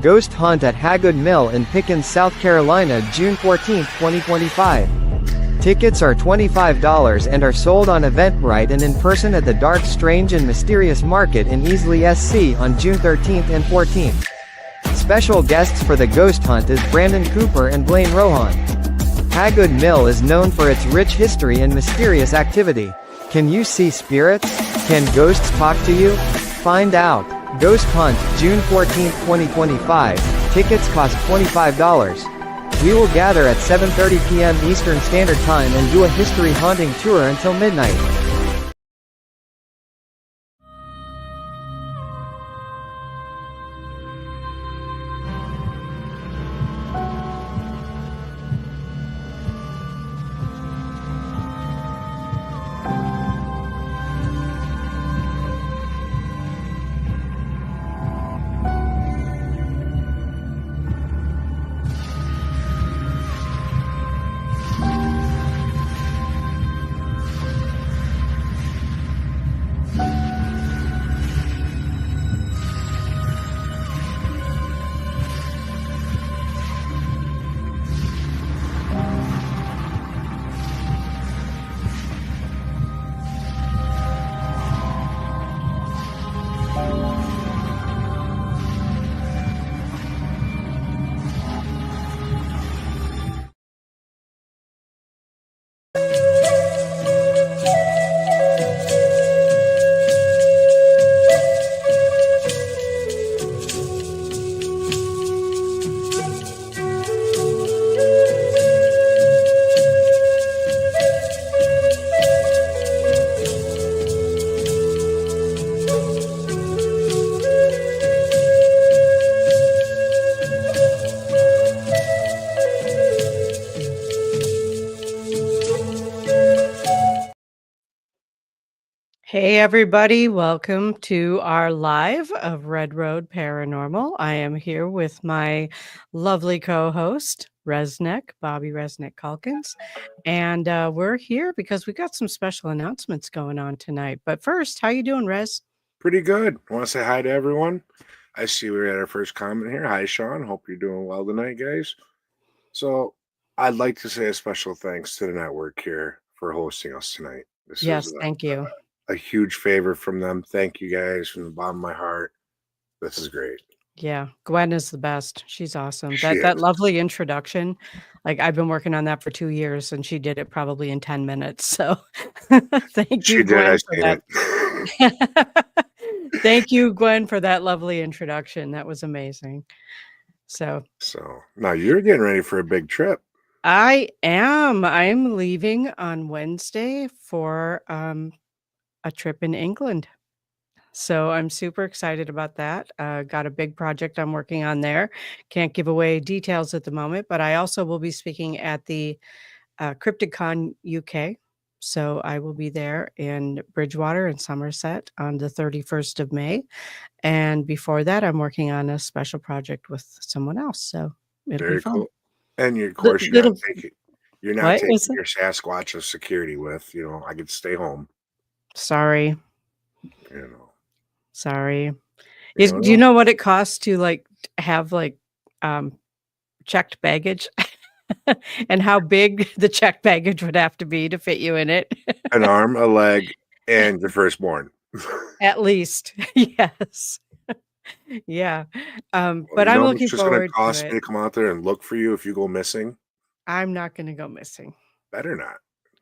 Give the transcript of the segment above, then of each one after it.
Ghost Hunt at Hagood Mill in Pickens, South Carolina, June 14, 2025. Tickets are $25 and are sold on Eventbrite and in person at the Dark, Strange and Mysterious Market in Easley, SC on June 13th and 14th. Special guests for the Ghost Hunt is Brandon Cooper and Blaine Rohan. Hagood Mill is known for its rich history and mysterious activity. Can you see spirits? Can ghosts talk to you? Find out. Ghost Hunt, June 14, 2025. Tickets cost $25. We will gather at 7:30 p.m. Eastern Standard Time and do a history haunting tour until midnight. Hey everybody, welcome to our live of Red Road Paranormal. I am here with my lovely co-host, Bobby Rezneck Calkins, and we're here because we got some special announcements going on tonight. But first, how you doing, Rez? Pretty good. I want to say hi to everyone. I see we're at our first comment here. Hi, Sean. Hope you're doing well tonight, guys. So I'd like to say a special thanks to the network here for hosting us tonight. This Yes, is thank you. a huge favor from them. Thank you guys from the bottom of my heart. This is great. Yeah, Gwen is the best. She's awesome. She That is. lovely introduction, like I've been working on that for 2 years, and she did it probably in 10 minutes. So thank She you, did. I Gwen, for seen that. it. Thank you, Gwen, for that lovely introduction. That was amazing. So Now you're getting ready for a big trip. I am. I'm leaving on Wednesday for a trip in England. So I'm super excited about that. Got a big project I'm working on there. Can't give away details at the moment, but I also will be speaking at the CryptidCon UK. So I will be there in Bridgewater and Somerset on the 31st of May. And before that, I'm working on a special project with someone else. So it'll be Very fun. cool. And of The course, little you're not what taking is it? your Sasquatch of security with. I could stay home. Sorry. You know. Sorry. You Do you know what it costs to have checked baggage? And how big the checked baggage would have to be to fit you in it? An arm, a leg, and your firstborn. At least. Yes. Yeah. Well, But I'm looking it's just gonna forward to cost me it. to come out there and look for you if you go missing? I'm not gonna go missing. Better not.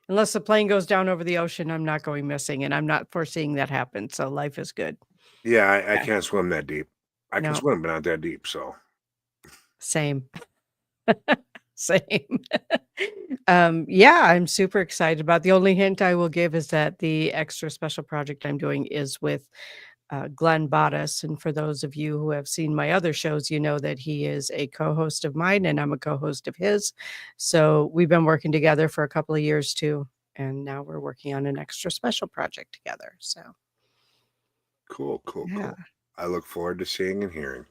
Unless the plane goes down over the ocean, I'm not going missing, and I'm not foreseeing that happen, so life is good. Yeah, I Yeah. can't swim that deep. I can No. swim, but not that deep, so. Same. Same. Yeah, I'm super excited about. The only hint I will give is that the extra special project I'm doing is with Glenn Bottas. And for those of you who have seen my other shows, you know that he is a co-host of mine and I'm a co-host of his. So we've been working together for a couple of years too. And now we're working on an extra special project together. So Cool. yeah. I look forward to seeing and hearing.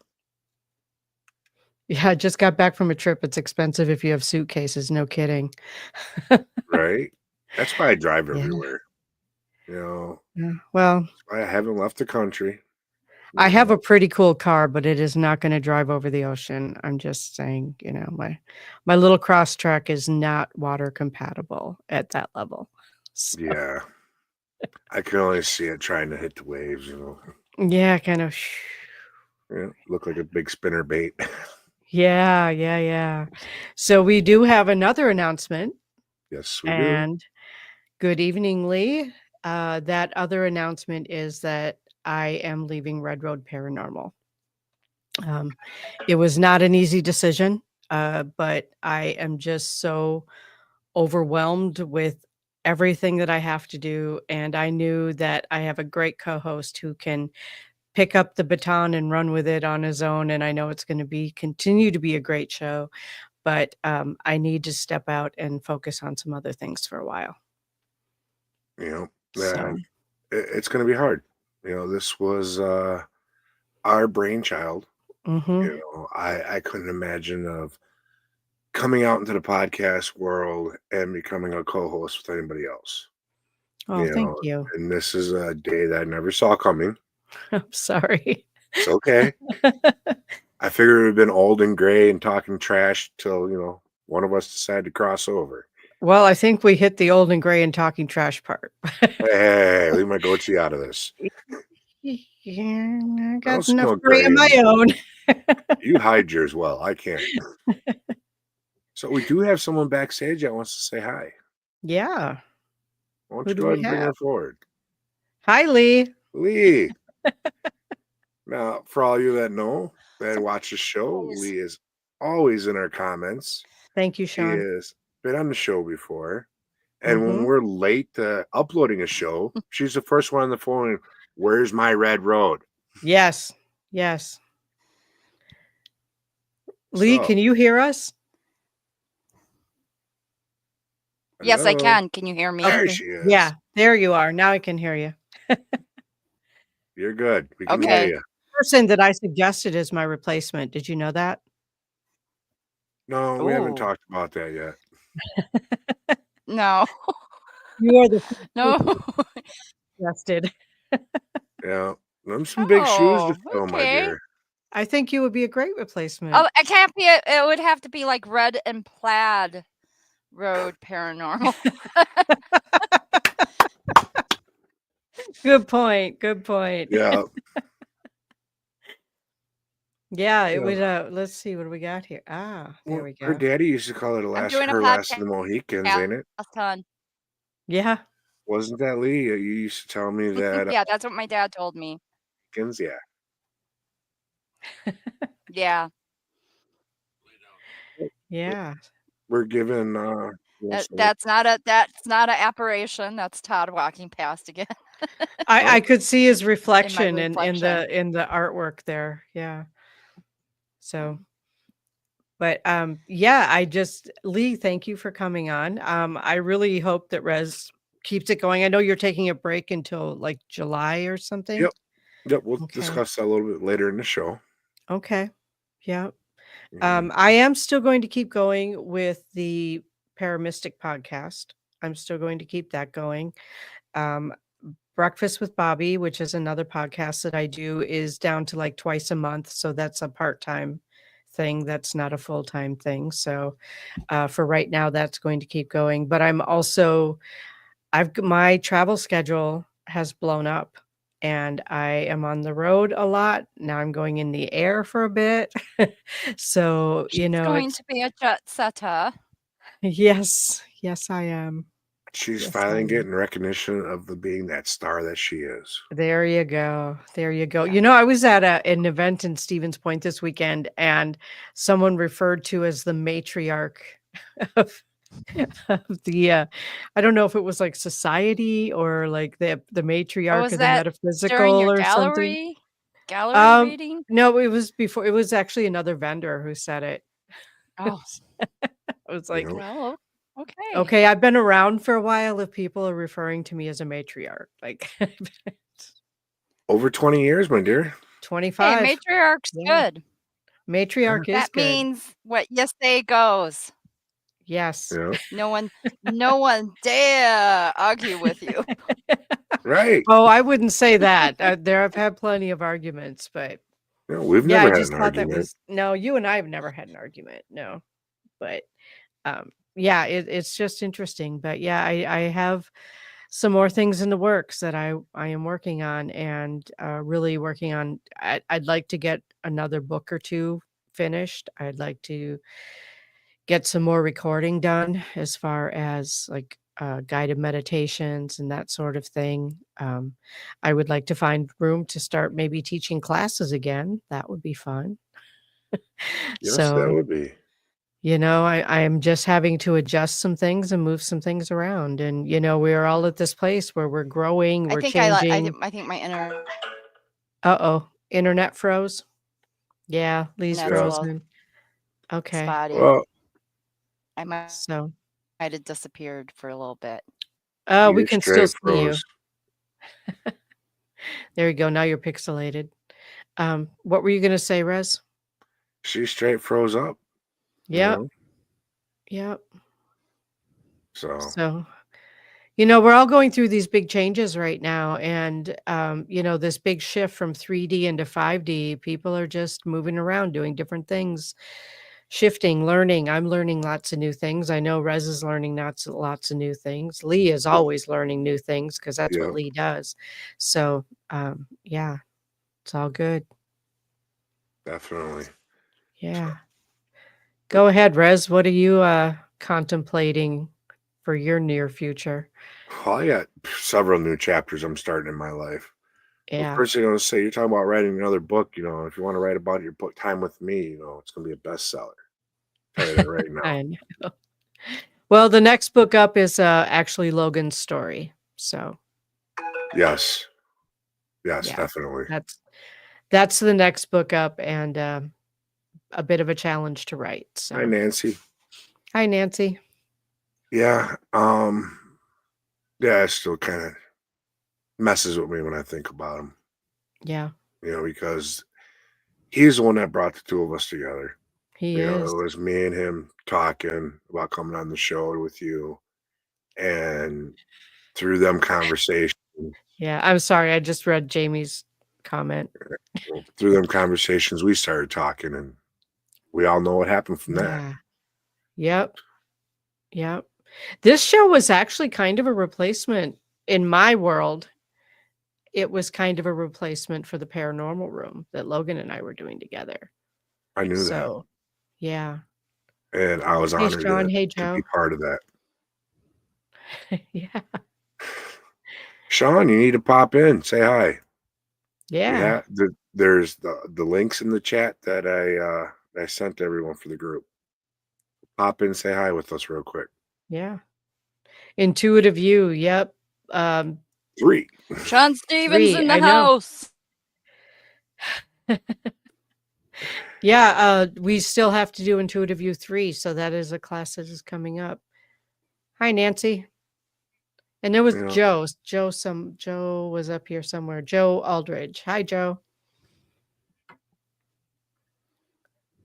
Yeah, I just got back from a trip. It's expensive if you have suitcases, no kidding. Right? That's why I drive Yeah. everywhere. Yeah. Well, That's why I haven't left the country. I have a pretty cool car, but it is not going to drive over the ocean. I'm just saying, my little cross track is not water compatible at that level. So, Yeah. I can only see it trying to hit the waves, yeah, kind of. Yeah, look like a big spinner bait. Yeah. So we do have another announcement. Yes, we do. And good evening, Lee. That other announcement is that I am leaving Red Road Paranormal. It was not an easy decision, but I am just so overwhelmed with everything that I have to do. And I knew that I have a great co-host who can pick up the baton and run with it on his own. And I know it's going to continue to be a great show, but I need to step out and focus on some other things for a while. So It's going to be hard. This was our brainchild. I couldn't imagine of coming out into the podcast world and becoming a co-host with anybody else. Oh, thank you. And this is a day that I never saw coming. I'm sorry. It's okay. I figured it would have been old and gray and talking trash till, one of us decided to cross over. Well, I think we hit the old and gray and talking trash part. Hey, leave my goatee out of this. Yeah, I got Don't enough smell gray of my great. own. You hide yours well. I can't. So we do have someone backstage that wants to say hi. Yeah. Why don't Who you do go ahead we and bring her have? forward? Hi, Lee. Lee. Now, for all you that know, that watch the show, Lee is always in our comments. Thank you, She Sean. has been on the show before. And when we're late to uploading a show, she's the first one on the phone. Where's my red road? Yes. Lee, can you hear us? Yes, I Hello? can. Can you hear me? There she is. Yeah, there you are. Now I can hear you. You're good. We can Okay. hear you. The person that I suggested is my replacement. Did you know that? No, we haven't Ooh. talked about that yet. No. You are the No. suggested. Yeah. Them some big shoes to fill, my okay. dear. I think you would be a great replacement. Oh, it can't be. It would have to be like Red and Plaid Road Paranormal. Good point. Yeah. Yeah, it would. Let's see what do we got here. There we go. Her daddy used to call it doing a her last of podcast. the Mohicans, ain't it? Yeah. Wasn't that Lee? You used to tell me that. Yeah, that's what my dad told me. Yeah. Yeah. Yeah. We're given That's not an apparition. That's Todd walking past again. I could see his reflection in reflection. the artwork there. Yeah. So, but yeah, Lee, thank you for coming on. I really hope that Rez keeps it going. I know you're taking a break until like July or something. Yep. We'll discuss that a little bit later in the show. Okay. Yeah. I am still going to keep going with the Paramystic podcast. I'm still going to keep that going. Breakfast with Bobby, which is another podcast that I do, is down to like twice a month. So that's a part-time thing. That's not a full-time thing. So for right now, that's going to keep going. But my travel schedule has blown up and I am on the road a lot. Now I'm going in the air for a bit. So, She's going to be a jet setter. Yes, I am. She's finally getting recognition of being that star that she is. There you go. I was at an event in Stevens Point this weekend and someone referred to as the matriarch of the I don't know if it was like society or like the matriarch of the metaphysical or something. Gallery reading? No, it was before. It was actually another vendor who said it. Oh. I was like, well, okay, I've been around for a while if people are referring to me as a matriarch. Like over 20 years, my dear. 25. Hey, matriarch's good. Matriarch is that good. That means what you say goes. Yes. Yeah. No one dare argue with you. Right. Oh, I wouldn't say that. I've had plenty of arguments, but No, we've yeah, never I had just an thought that argument. was no, you and I have never had an argument. No. But yeah, it's just interesting. But yeah, I have some more things in the works that I am working on and really working on. I'd like to get another book or two finished. I'd like to get some more recording done as far as like guided meditations and that sort of thing. I would like to find room to start maybe teaching classes again. That would be fun. Yes, that So, would be. I am just having to adjust some things and move some things around. And, we're all at this place where we're growing, I we're think I like. changing. I think my Uh-oh, internet froze. Yeah, Lee's internet's a Yeah. little frozen. Okay. spotty. Well, I So, might have disappeared for a little bit. we you can still straight see froze. you. There you go. Now you're pixelated. What were you gonna say, Rez? She straight froze up. You Yep. know? Yep. So So, we're all going through these big changes right now, and this big shift from 3D into 5D. People are just moving around, doing different things, shifting, learning. I'm learning lots of new things. I know Rez is learning lots of new things. Lee is always learning new things because that's what yeah, Lee does. So, yeah, it's all good. definitely. Yeah. Go ahead, Rez. What are you contemplating for your near future? Well, I got several new chapters I'm starting in my life. Well, Yeah. first thing I want to say, you're talking about writing another book. If you want to write about your book time with me, it's going to be a bestseller. Tell you that right now. I know. Well, the next book up is actually Logan's story. So, Yes, yes, yeah, definitely. that's the next book up and a bit of a challenge to write. Hi, So, Nancy. hi, Nancy. Yeah, yeah, it still kind of messes with me when I think about him. Yeah, Because he's the one that brought the two of us together. he It is. was me and him talking about coming on the show with you, and through them conversations, Yeah, I'm sorry. I just read Jamie's comment. we started talking, and we all know what happened from that. Yeah. Yep. Yep. This show was actually kind of a replacement in my world. It was kind of a replacement for the paranormal room that Logan and I were doing together. I knew that, So, yeah. and I was Hey, honored Sean. Hey, to be Joe. part of that. Yeah. Sean, you need to pop in, say hi. Yeah. There's the links in the chat that I sent to everyone for the group. Pop in, say hi with us real quick. Yeah. Intuitive You. Yep. 3. Sean Stevens 3. in the I know. house. Yeah. We still have to do Intuitive You 3. So that is a class that is coming up. Hi, Nancy. And there was Joe. Joe was up here somewhere. Joe Aldridge. Hi, Joe.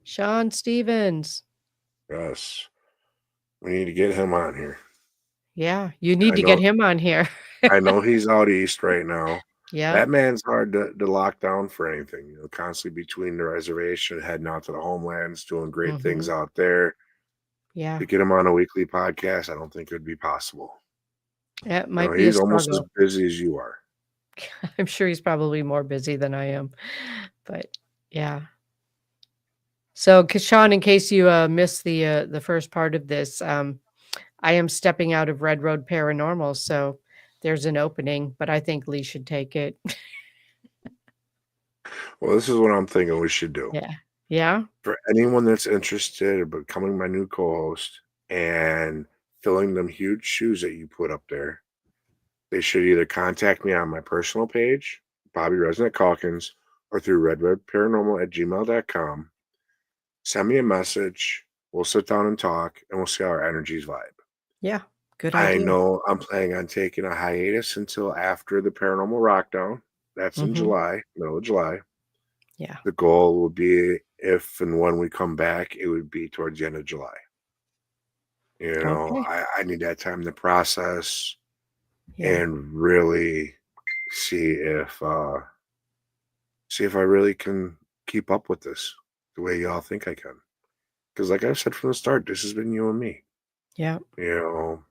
Sean Stevens. Yes, we need to get him on here. Yeah, you need to get him on here. I know he's out east right now. Yeah. That man's hard to lock down for anything. Constantly between the reservation, heading out to the homelands, doing great things out there. Yeah. To get him on a weekly podcast, I don't think it would be possible. It might be a He's almost as struggle. busy as you are. I'm sure he's probably more busy than I am. But yeah. So, Sean, in case you missed the first part of this, I am stepping out of Red Road Paranormal, so there's an opening, but I think Lee should take it. Well, this is what I'm thinking we should do. Yeah. Yeah. For anyone that's interested in becoming my new co-host and filling them huge shoes that you put up there, they should either contact me on my personal page, Bobby Rezneck Calkins, or through redredparanormal@gmail.com. Send me a message. We'll sit down and talk, and we'll see how our energies vibe. Yeah. Good I idea. know I'm planning on taking a hiatus until after the Paranormal Rockdown. That's in July, middle of July. Yeah. The goal will be, if and when we come back, it would be towards the end of July. Okay. I need that time to process Yeah. and really see if I really can keep up with this the way y'all think I can. Because like I've said from the start, this has been you and me. Yeah. You know,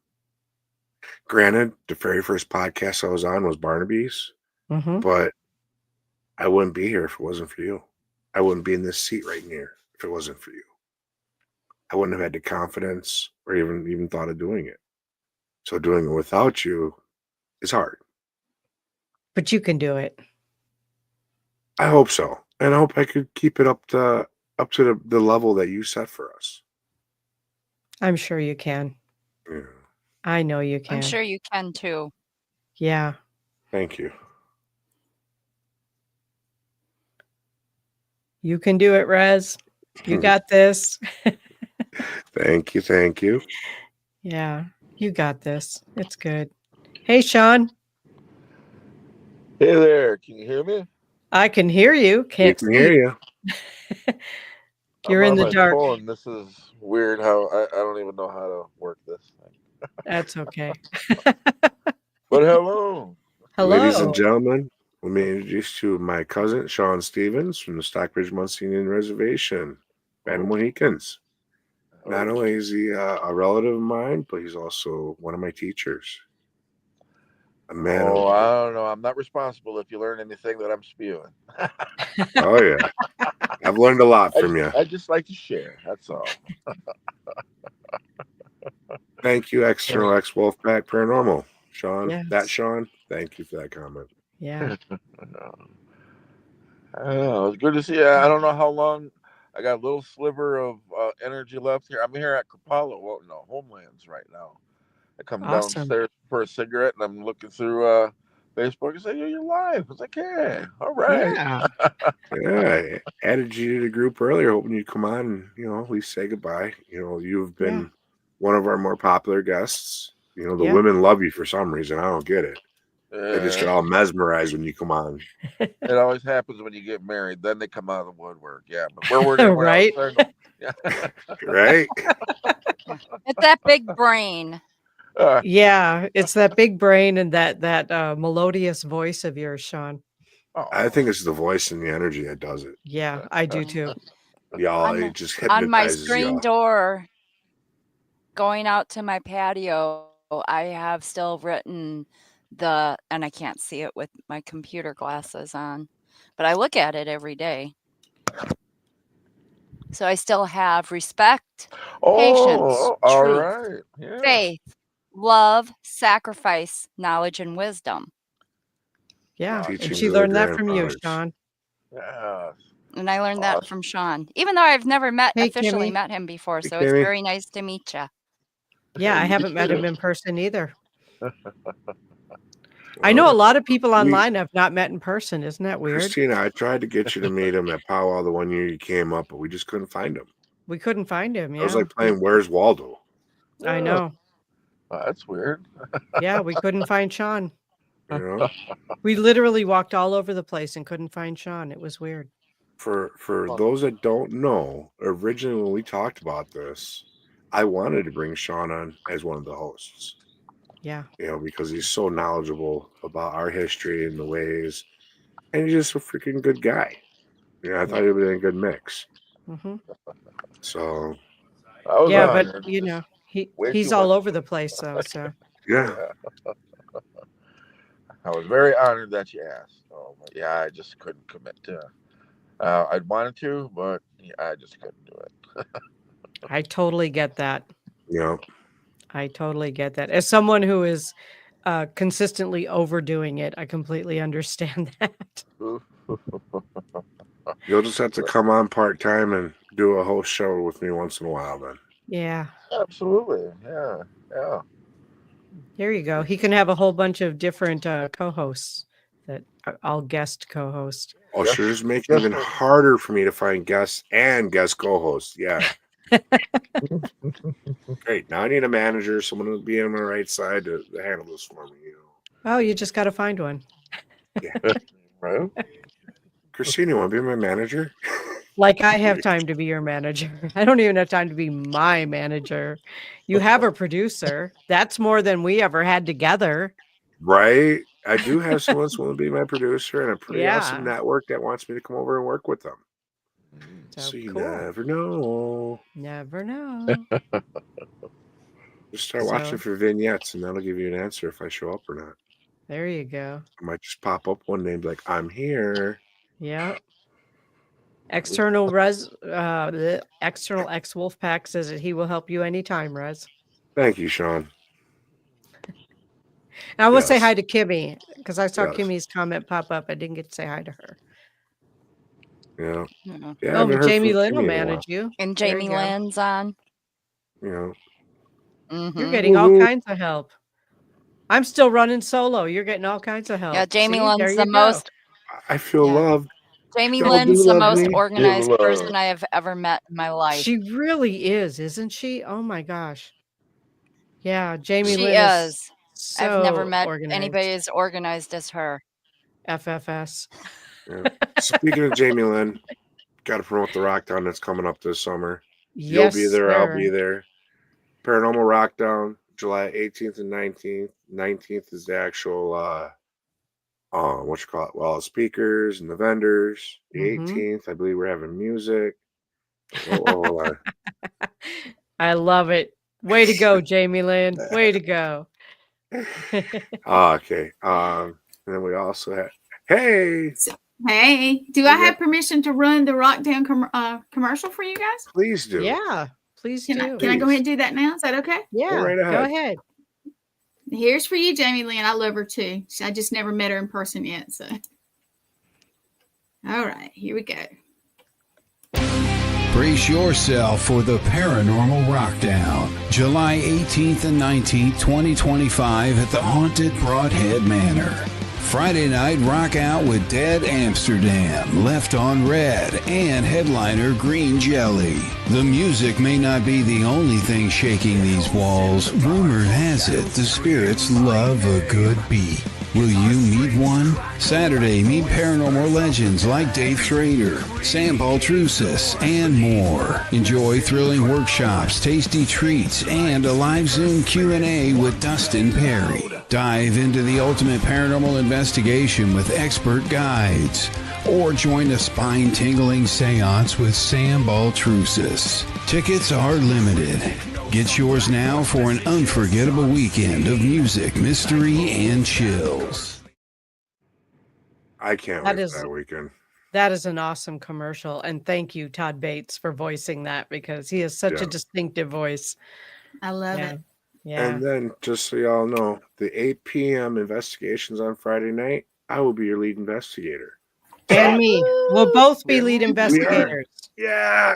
granted, the very first podcast I was on was Barnaby's, Mm-hmm. but I wouldn't be here if it wasn't for you. I wouldn't be in this seat right here if it wasn't for you. I wouldn't have had the confidence or even thought of doing it. So doing it without you is hard. But you can do it. I hope so. And I hope I could keep it up to the level that you set for us. I'm sure you can. Yeah. I know you can. I'm sure you can too. Yeah. Thank you. You can do it, Rez. You got this. Thank you. Thank you. Yeah. You got this. It's good. Hey, Sean. Hey there, can you hear me? I can hear you. We Can't can hear see. you. You're I'm in on the my dark. phone. This is weird how I don't even know how to work this thing. That's okay. But hello. Ladies and Hello. gentlemen, let me introduce you to my cousin, Sean Stevens from the Stockbridge Muncie Reservation, Ben Mohicans. Not only is he a relative of mine, but he's also one of my teachers. A man Oh, of, I don't know. I'm not responsible if you learn anything that I'm spewing. oh yeah. I've learned a lot from you. I just like to share. That's all. Thank you, External X Wolfpack Paranormal. Sean, Yes. that Sean, thank you for that comment. Yeah. Oh, it's good to see you. I don't know how long. I got a little sliver of energy left here. I'm here at Kapala, well, no, Homelands right now. I come Awesome. downstairs for a cigarette, and I'm looking through Facebook and say, "You're live." I was like, "Yeah, all right." Yeah. Yeah, I added you to the group earlier, hoping you'd come on and, at least say goodbye. You've been one of our more popular guests. The Yeah. women love you for some reason. I don't get it. They just get Yeah. all mesmerized when you come on. It always happens when you get married. Then they come out of the woodwork. Yeah, but where were they when Right? I was single? Yeah. Right? It's that big brain. Yeah. It's that big brain and that melodious voice of yours, Sean. I think it's the voice and the energy that does it. Yeah, I do too. Y'all, it just On my hypnotizes screen y'all. door going out to my patio, I have still written and I can't see it with my computer glasses on, but I look at it every day. So I still have respect, patience, all truth, right. Yeah. faith, love, sacrifice, knowledge, and wisdom. Yeah. And Teachings she of the learned that from you, grandfathers. Sean. Yeah. And I learned that from Sean, even though I've never Hey, officially Kimmy. met him before. Hey, So it's Kimmy. very nice to meet you. Yeah, I You haven't met him too. in person either. I know a lot of people online I've not met in person. Isn't that weird? Christina, I tried to get you to meet him at Powwow the one year you came up, but we just couldn't find him. We couldn't find him. It Yeah. was like playing Where's Waldo? I know. Oh, that's weird. Yeah, we couldn't find Sean. You know? We literally walked all over the place and couldn't find Sean. It was weird. For those that don't know, originally when we talked about this, I wanted to bring Sean on as one of the hosts. Yeah. Because he's so knowledgeable about our history and the ways, and he's just a freaking good guy. I thought he would be a good mix. Mm-hmm. So I was Yeah, honored. but Way he's too all much. over the place though. So yeah. I was very honored that you asked. Oh, but yeah, I just couldn't commit to. I'd wanted to, but I just couldn't do it. I totally get that. Yeah. I totally get that. As someone who is consistently overdoing it, I completely understand that. You'll just have to come on part-time and do a host show with me once in a while then. Yeah. Absolutely. Yeah. Yeah. Here you go. He can have a whole bunch of different co-hosts that I'll guest co-host. Oh, Yes. sure, just make it even harder for me to find guests and guest co-hosts. Yeah. Great. Now I need a manager, someone to be on my right side to handle this for me. Oh, you just got to find one. Yeah. Right. Christina, you want to be my manager? Like I have time to be your manager. I don't even have time to be my manager. You have a producer. That's more than we ever had together. Right? I do have someone that's willing to be my producer and a pretty awesome Yeah. network that wants me to come over and work with them. So So you cool. never know. Never know. Just start watching So for vignettes, and that'll give you an answer if I show up or not. there you go. I might just pop up one day and be like, "I'm here." Yep. Oops. External ex Wolfpack says that he will help you anytime, Rez. Thank you, Sean. And I will say Yes, hi to Kimmy because I saw yes, Kimmy's comment pop up. I didn't get to say hi to her. yeah, Yeah. yeah. I Oh, haven't heard Jamie from Lynn will Kimmy in a while. manage you. And There Jamie you go. Lynn's on. You know, You're Mm-hmm. getting all Woohoo. kinds of help. I'm still running solo. You're getting all kinds of Yeah, help. Jamie See, there Lynn's you the go. most. I feel Yeah, loved. Jamie Y'all do Lynn's the love most me. Give organized love. person I have ever met in my life. She really is, isn't she? Oh my gosh. Yeah, Jamie She Lynn is is. I've never so met anybody organized. as organized as her. FFS. Yeah. Speaking of Jamie Lynn, got to promote the Rockdown that's coming up this summer. You'll be Yes, there. I'll sir. be there. Paranormal Rockdown, July 18th and 19th. 19th is the actual what you call it? Well, speakers and the vendors. The Mm-hmm. 18th, I believe we're having music. Hold on. I love it. Way to go, Jamie Lynn. Way to go. Okay. And then we also have hey, Hey, do we I got have permission to run the Rockdown commercial for you guys? please do. Yeah, please Can I do. can I go ahead and do that now? Is that okay? Go Yeah, right go ahead. ahead. Here's for you, Jamie Lynn. I love her too. I just never met her in person yet. So, all right, here we go. Brace yourself for the Paranormal Rockdown, July 18th and 19th, 2025 at the Haunted Broadhead Manor. Friday night, rock out with Dead Amsterdam, Left on Red, and headliner Green Jelly. The music may not be the only thing shaking these walls. Rumor has it the spirits love a good beat. Will you meet one? Saturday, meet paranormal legends like Dave Schrader, Sam Baltrusis, and more. Enjoy thrilling workshops, tasty treats, and a live Zoom Q&A with Dustin Perry. Dive into the ultimate paranormal investigation with expert guides. Or join a spine-tingling seance with Sam Baltrusis. Tickets are limited. Get yours now for an unforgettable weekend of music, mystery, and chills. I can't That wait is for that weekend. that is an awesome commercial. And thank you, Todd Bates, for voicing that because he has such a Yeah. distinctive voice. I love Yeah. it. Yeah. And then, just so y'all know, the 8 p.m. investigations on Friday night, I will be your lead investigator. And me. We'll both be Yeah, lead we are. investigators. Yeah.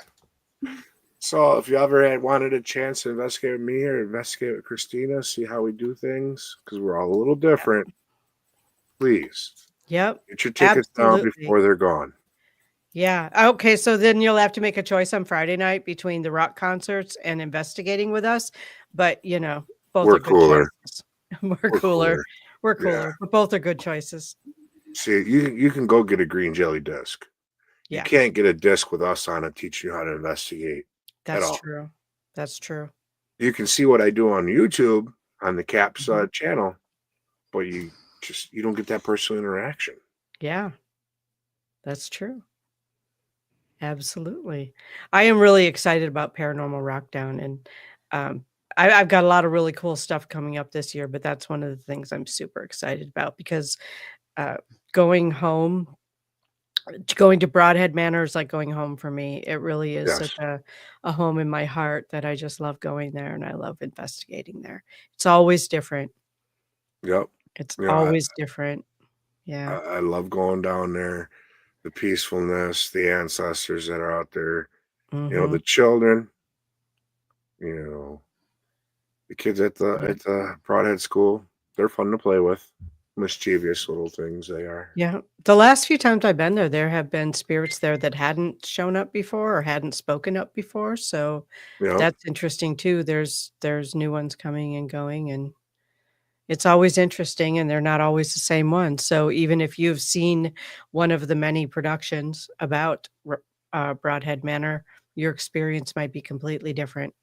So if you ever had wanted a chance to investigate with me or investigate with Christina, see how we do things, because we're all a little different, please Yep. get your tickets down Absolutely. before they're gone. Yeah. Okay. So then you'll have to make a choice on Friday night between the rock concerts and investigating with us. But, you know, both We're are good cooler. choices. We're cooler. We're Yeah. cooler. But both are good choices. See, you can go get a green jelly disc. You Yeah. can't get a disc with us on it teaching you how to investigate at That's all. true. That's true. You can see what I do on YouTube on the Caps Mhm. channel, but you don't get that personal interaction. Yeah. That's true. Absolutely. I am really excited about Paranormal Rockdown. And I've got a lot of really cool stuff coming up this year, but that's one of the things I'm super excited about because going home, going to Broadhead Manor is like going home for me. It really is Yes. such a home in my heart that I just love going there and I love investigating there. It's always different. Yep. It's You know, always different. Yeah. I love going down there, the peacefulness, the ancestors that are out there, you know, Mhm. the children, you know, the kids at Yeah. the Broadhead School. They're fun to play with. Mischievous little things they are. Yeah. The last few times I've been there, there have been spirits there that hadn't shown up before or hadn't spoken up before. So Yep. that's interesting too. There's new ones coming and going, and it's always interesting, and they're not always the same ones. So even if you've seen one of the many productions about Broadhead Manor, your experience might be completely different.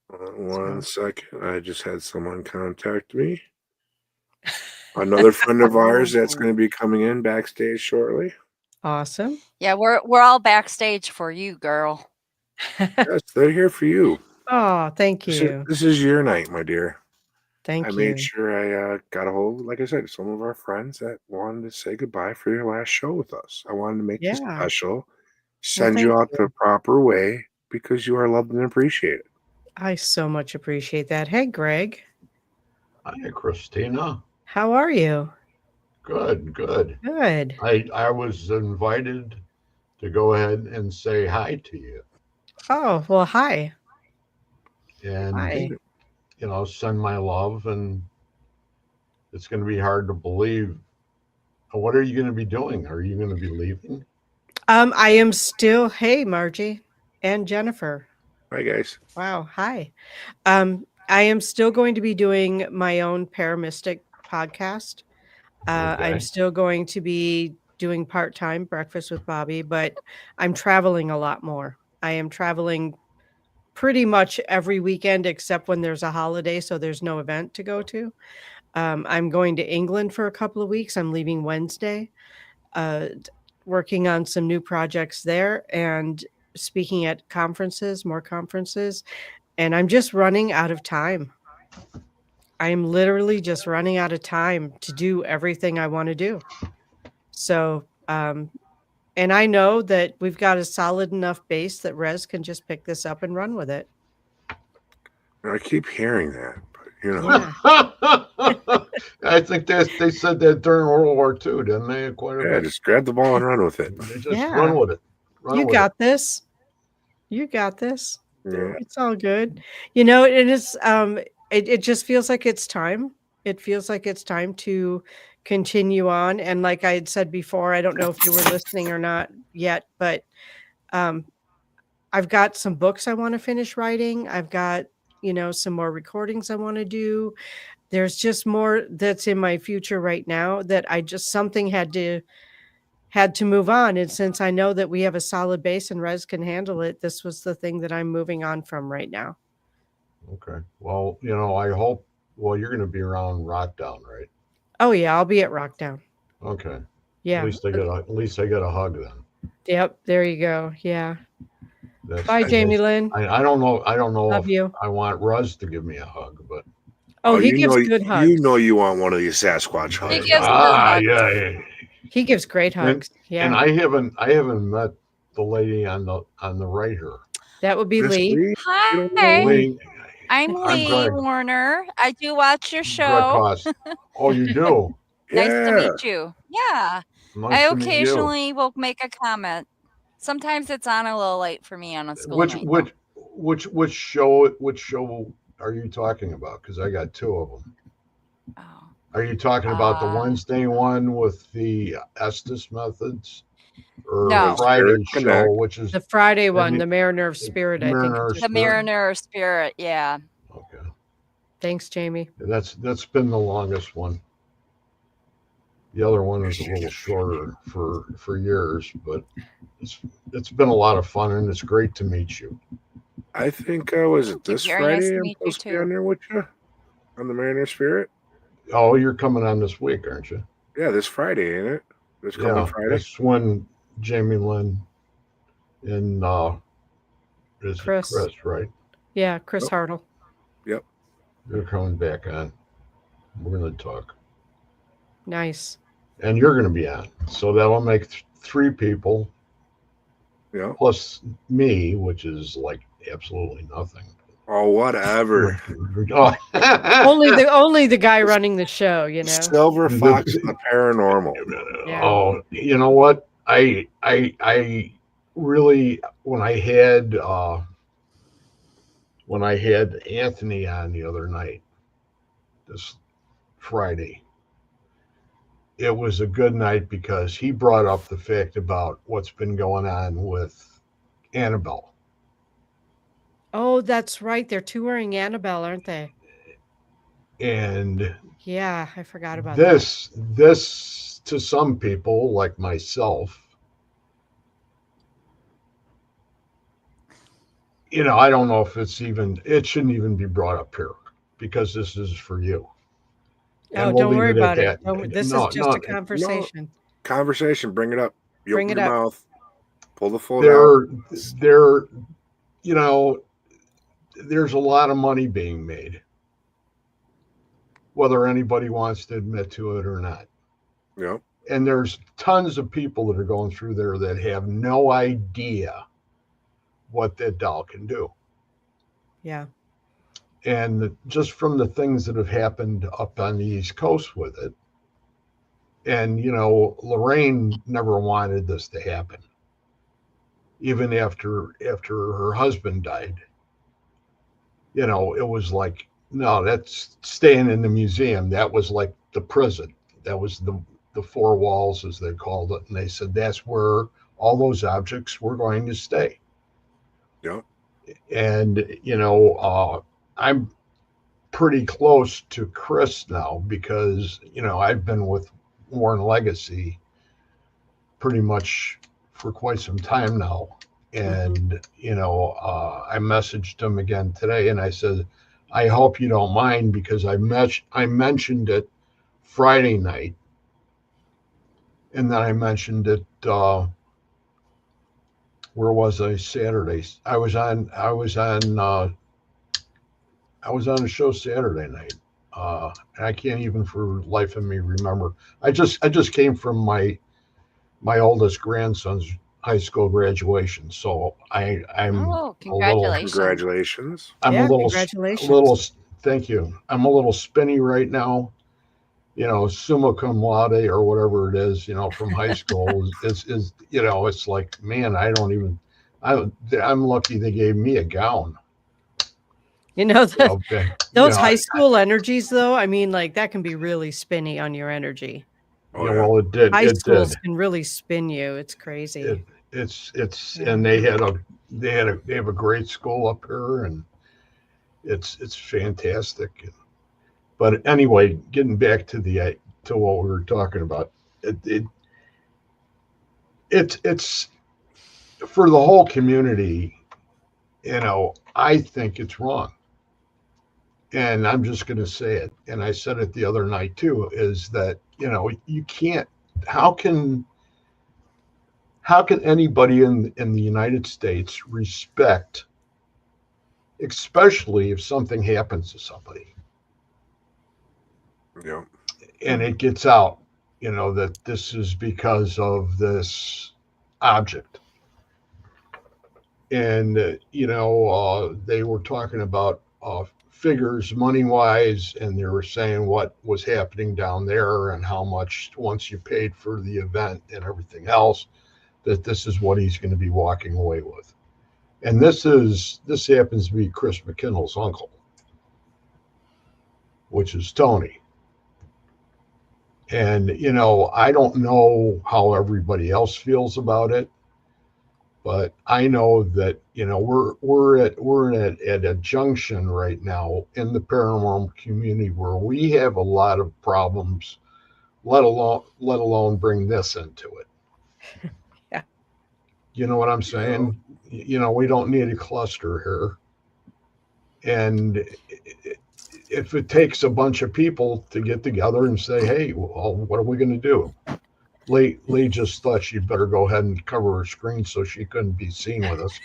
One So second. I just had someone contact me. Another friend of ours that's going to be coming in backstage shortly. Awesome. Yeah, we're all backstage for you, girl. Yes, they're here for you. Oh, thank This is, you. this is your night, my dear. I Thank made you. sure I got a hold, like I said, some of our friends that wanted to say goodbye for your last show with us. I wanted to make you Yeah. special, Well, send thank you out you. the proper way because you are loved and appreciated. I so much appreciate that. Hey, Greg, Hi, Christina. how are you? Good, good. Good. I was invited to go ahead and say hi to you Oh, well, hi. and, Hi. send my love. And it's going to be hard to believe. What are you going to be doing? Are you going to be leaving? I am still, hey, Margie and Jennifer. Hi, guys. Wow, hi. I am still going to be doing my own Paramystic podcast. I'm Okay. still going to be doing part-time Breakfast with Bobby, but I'm traveling a lot more. I am traveling pretty much every weekend except when there's a holiday, so there's no event to go to. I'm going to England for a couple of weeks. I'm leaving Wednesday, working on some new projects there and speaking at conferences, more conferences. And I'm just running out of time. I am literally just running out of time to do everything I want to do. So, and I know that we've got a solid enough base that Rez can just pick this up and run with it. I keep hearing that, but Yeah. I think they said that during World War II, didn't they? Quite a bit. just grab the ball and run with it. They just Yeah. run with it. You got this. You got this. Yeah. It's all good. It is, it just feels like it's time. It feels like it's time to continue on. And like I had said before, I don't know if you were listening or not yet, but I've got some books I want to finish writing. I've got, some more recordings I want to do. There's just more that's in my future right now that something had to move on. And since I know that we have a solid base and Rez can handle it, this was the thing that I'm moving on from right now. Okay. Well, I hope. Well, you're going to be around Rockdown, right? Oh yeah, I'll be at Rockdown. Okay. Yeah. At least I get a hug then. Yep. There you go. Yeah. That's Bye, Jamie Lynn. I don't know. I don't know Love if you. I want Ruz to give me a hug, but Oh, he gives good hugs. You know you want one of these Sasquatch hugs. He gives good hugs. yeah. He gives great hugs. And I haven't met the lady on the right here. That would be Miss Lee. Lee? Hi, Lee, I'm I'm Lee Greg. Warner. I do watch your Greg show. Cost. Oh, you do? Nice to Yeah. meet you. Yeah. Nice I to meet you. occasionally will make a comment. Sometimes it's on a little late for me on a school night. Which show are you talking about? Because I got two of them. Oh. Are you talking about the Wednesday one with the Estes methods, or No. Friday Spirit show, Connect. which is The Friday one, the Mariner of Spirit, I think. Mariner The Mariner of Spirit, yeah. Okay. Thanks, Jamie. That's been the longest one. The other one is a little shorter for years, but it's been a lot of fun, and it's great to meet you. I think was it this Very nice Friday to I'm meet you supposed to be on too. there with you on the Mariner Spirit? Oh, you're coming on this week, aren't you? Yeah, this Friday, ain't it? This coming Friday. That's when Jamie Lynn and is Chris. Chris, right? Yeah, Chris Hartle. Yep. They're coming back on. We're going to talk. Nice. And you're going to be on. So that'll make three people. Yeah. Plus me, which is like absolutely nothing. Oh, whatever. only the guy running the show, Silver Fox and the Paranormal. Yeah. Oh, you know what? I really when I had Anthony on the other night, this Friday, it was a good night because he brought up the fact about what's been going on with Annabelle. Oh, that's right. They're touring Annabelle, aren't they? And yeah, I forgot about this. This to some people like myself, I don't know if it shouldn't even be brought up here because this is for you. Oh, and we'll don't leave worry it at about it. that. This No, is just no, a conversation. Conversation. Bring it up. You Bring open it your up. mouth. Pull the foot out. there, you know, there's a lot of money being made, whether anybody wants to admit to it or not. Yeah. And there's tons of people that are going through there that have no idea what that doll can do. Yeah. And just from the things that have happened up on the East Coast with it, and Lorraine never wanted this to happen, even after her husband died. It was like, no, that's staying in the museum. That was like the prison. That was the four walls, as they called it, and they said that's where all those objects were going to stay. Yeah. And I'm pretty close to Chris now because I've been with Warren Legacy pretty much for quite some time now. And I messaged him again today and I said, I hope you don't mind because I mentioned it Friday night, and then I mentioned it where was I? Saturday. I was on a show Saturday night. And I can't even for life of me remember. I just came from my oldest grandson's high school graduation, so I'm congratulations. Congratulations. I'm Yeah, a little congratulations. thank you. I'm a little spinny right now. Summa cum laude or whatever it is, from high school is it's like, man, I'm lucky they gave me a gown. Those high school energies, though, I mean, like that can be really spinny on your energy. Oh, yeah, well, it did. High It schools did. can really spin you. It's crazy. And they have a great school up here, and it's fantastic. But anyway, getting back to what we were talking about, it's for the whole community. I think it's wrong, and I'm just going to say it. And I said it the other night too. Is that you can't? How can anybody in the United States respect, especially if something happens to somebody? Yeah. And it gets out, that this is because of this object. And, they were talking about figures money-wise, and they were saying what was happening down there and how much once you paid for the event and everything else, that this is what he's going to be walking away with. And this happens to be Chris McKinnell's uncle, which is Tony. And, I don't know how everybody else feels about it, but I know that, we're at a junction right now in the paranormal community where we have a lot of problems, let alone bring this into it. Yeah. You know what I'm saying? We don't need a cluster here. And if it takes a bunch of people to get together and say, hey, well, what are we going to do? Lee just thought she'd better go ahead and cover her screen so she couldn't be seen with us.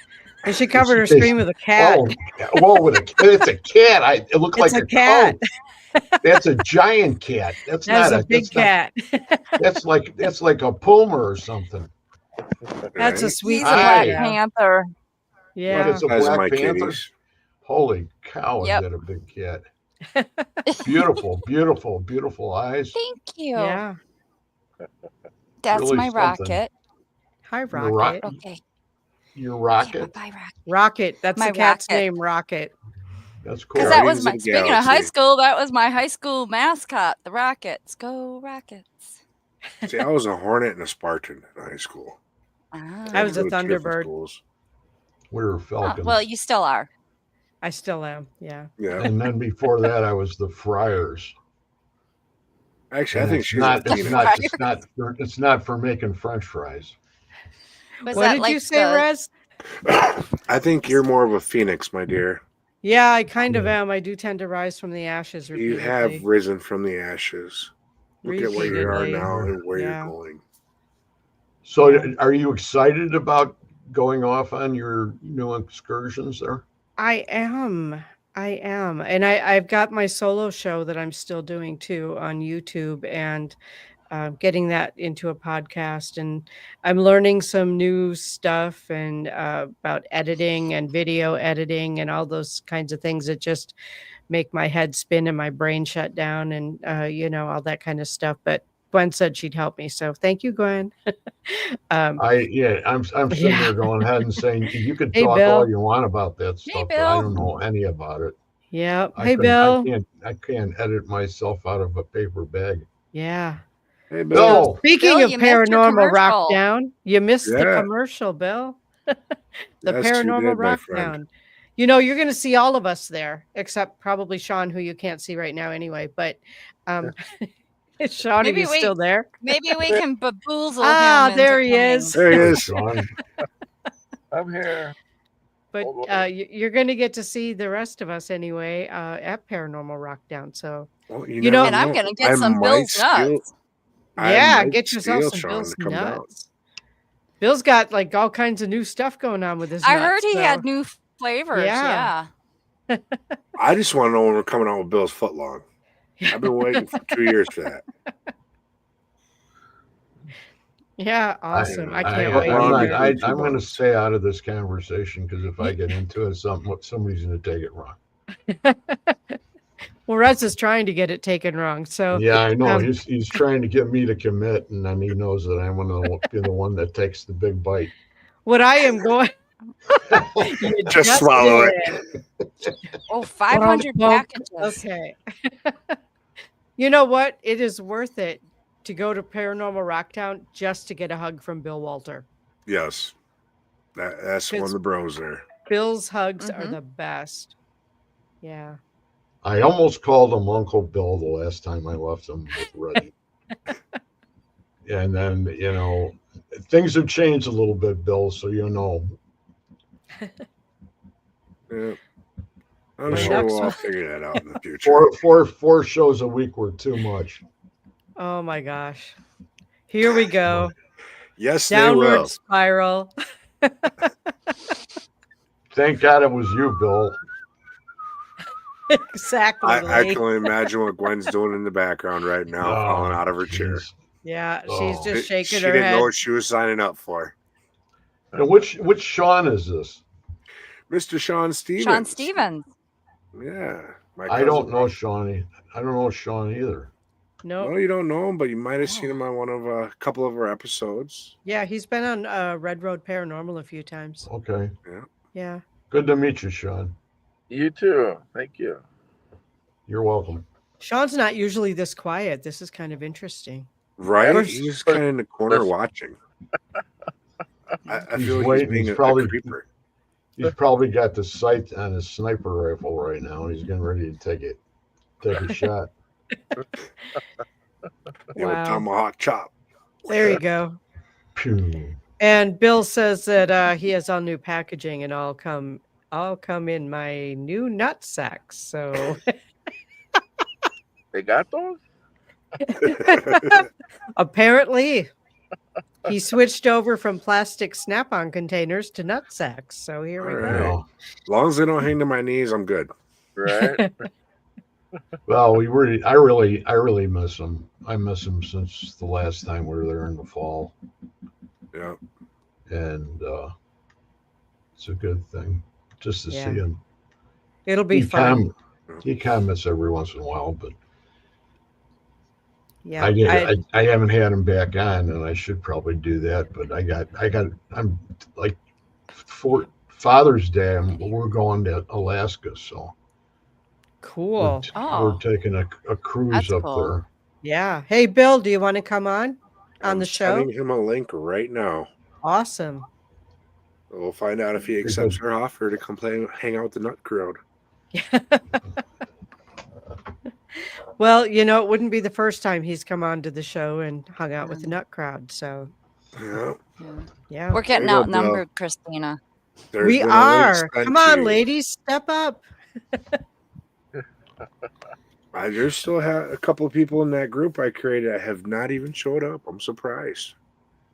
And she covered her screen with a cat. It's a cat. It looked like a cat. That's a giant cat. That's not a big cat. That's like a puma or something. That's a sweet. He's a Black Panther. Yeah, it's a Black Panther. Kitties. Holy cow! Is that a big cat? Beautiful, beautiful, beautiful eyes. Thank you. Yeah. That's really my something. Rocket. Hi, Rocket. Okay. Your Rocket. Yeah, bye, Rocket. Rocket. That's My the cat's Rocket. name, Rocket. That's cool. Because that was Guardians my of the speaking of Galaxy. high school, that was my high school mascot, the Rockets. Go Rockets. See, I was a Hornet and a Spartan in high school. I was a Go to different Thunderbird. schools. We were Falcons. Well, you still are. I still am. Yeah. Yeah. And then before that, I was the Friars. Actually, And I think she's it's not for making French fries. Was What that did like you say, Rez? I think you're more of a phoenix, my dear. Yeah, I kind of Yeah. am. I do tend to rise from the ashes You have repeatedly. risen from the ashes. Look at where you are Repeatedly. now and where Yeah. you're going. So, Yeah. are you excited about going off on your new excursions there? I am. And I've got my solo show that I'm still doing too on YouTube and getting that into a podcast. And I'm learning some new stuff and about editing and video editing and all those kinds of things that just make my head spin and my brain shut down and, all that kind of stuff. But Gwen said she'd help me. So thank you, Gwen. um, I'm sitting yeah. there going ahead and saying you could Hey, talk all Bill. you want about that Hey, stuff, but I don't Bill. know any about it. Yeah. I Hey, couldn't. Bill. I can't edit myself out of a paper bag. Yeah. Hey, So Bill. speaking Bill, of you missed your paranormal rock commercial. down, you missed the Yeah. commercial, Bill. The Yes, you paranormal did, my rock friend. down. You're going to see all of us there, except probably Sean, who you can't see right now anyway. But Sean, are Maybe you we still there? maybe we can baboozle Ah, him there into he is. There he Hi, is. Sean. I'm here. But Hold on. you're going to get to see the rest of us anyway at Paranormal Rockdown. So Well, You know- and I'm know. gonna get I some might Bill's steal- nuts. I yeah, might get yourself steal some Sean Bill's to come down. nuts. Bill's got like all kinds of new stuff going on with his I nuts. heard he so- had new flavors. Yeah. Yeah. I just want to know when we're coming out with Bill's footlong. I've been waiting for 2 years for that. Yeah, awesome. I can't I- wait. I'm not- either. I- I'm going to stay out of this conversation because if I get into it, somebody's going to take it wrong. Well, Russ is trying to get it taken wrong. So Yeah, I know. um, He's trying to get me to commit, and then he knows that I'm going to be the one that takes the big bite. what I am going You Just swallow did it. Oh, 500 Bump, bump. packages. Okay. You know what? It is worth it to go to Paranormal Rocktown just to get a hug from Bill Walter. Yes. That's one of the bros there. Bill's hugs are Mhm. the best. Yeah. I almost called him Uncle Bill the last time I left him with Reddy. And then, things have changed a little bit, Bill, so you know. Yeah. I'm My sure next we'll all one- figure that out in the future. Four shows a week were too much. Oh my gosh. Here we go. Yes, they Downward will. spiral. Thank God it was you, Bill. Exactly. I Lee. can only imagine what Gwen's doing in the background right now, Oh, falling out of her chair. jeez. Yeah, she's Oh. just shaking She her didn't head. know what she was signing up for. And which Sean is this? Mr. Sean Stevens. Sean Stevens. Yeah. my I don't cousin. know Shawnee. I don't know Sean either. No. No, you don't know him, but you might have seen him on one of a couple of our episodes. Yeah, he's been on Red Road Paranormal a few times. Okay. Yeah. Good to meet you, Sean. You too. Thank you. You're welcome. Sean's not usually this quiet. This is kind of interesting. Right? First- He's kind of in the corner Listen. watching. I He's feel like waiting. he's being He's a probably- creeper. He's probably got the sight on his sniper rifle right now. He's getting ready to take a shot. Wow. Tomahawk chop. There you go. Pew. And Bill says that he has all new packaging and I'll come in my new nut sacks. So They got those? apparently he switched over from plastic snap-on containers to nut sacks. So here we All go. right. Well, As long as they don't hang to my knees, I'm good. Right? well, I really miss him. I miss him since the last time we were there in the fall, Yeah. and it's a good thing just to Yeah. see him. It'll be fun. He comments every once in a while, but Yeah. I haven't had him back on, and I should probably do that. But I'm like for Father's Day. We're going to Alaska, so Cool. we're taking a cruise That's up cool. there. Yeah. Hey, Bill, do you want to come on I'm the show? sending him a link right now. Awesome. We'll find out if he accepts her offer to come hang out with the Nut Crowd. Well, it wouldn't be the first time he's come on to the show and hung out with the Nut Crowd. So, Yeah. yeah. We're getting There you go, outnumbered, Christina. There's We been a link are. sent Come to on, you. ladies, step up. There's still a couple of people in that group I created that have not even showed up. I'm surprised.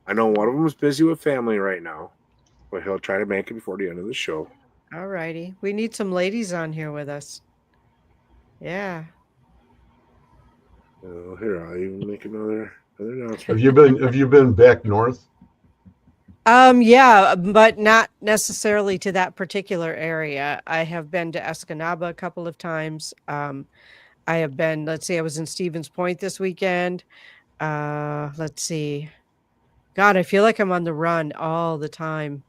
I know one of them is busy with family right now, but he'll try to make it before the end of the show. All righty. We need some ladies on here with us. Yeah. Here, I'll even make another announcement. Have you been back north? Yeah, but not necessarily to that particular area. I have been to Escanaba a couple of times. I have been, let's see, I was in Stevens Point this weekend. Let's see. God, I feel like I'm on the run all the time.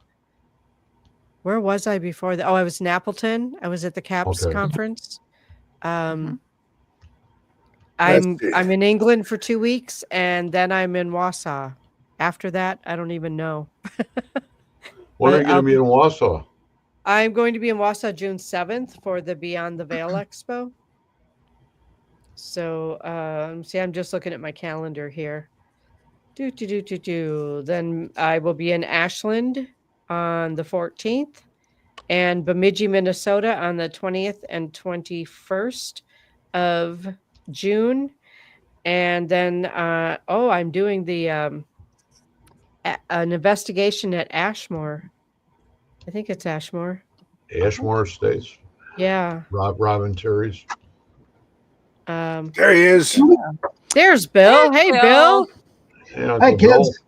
Where was I before that? Oh, I was in Appleton. I was at the CAPS conference. I'm in England for 2 weeks, and then I'm in Wausau. After that, I don't even know. When are you going to be in Wausau? I'm going to be in Wausau June 7th for the Beyond the Veil Expo. So, see, I'm just looking at my calendar here. Then I will be in Ashland on the 14th and Bemidji, Minnesota on the 20th and 21st of June. And then, I'm doing the an investigation at Ashmore. I think it's Ashmore. Ashmore Estates. Yeah. Robin Terry's. There he is. There's Bill. Hey, Bill. Yeah, Hi, kids.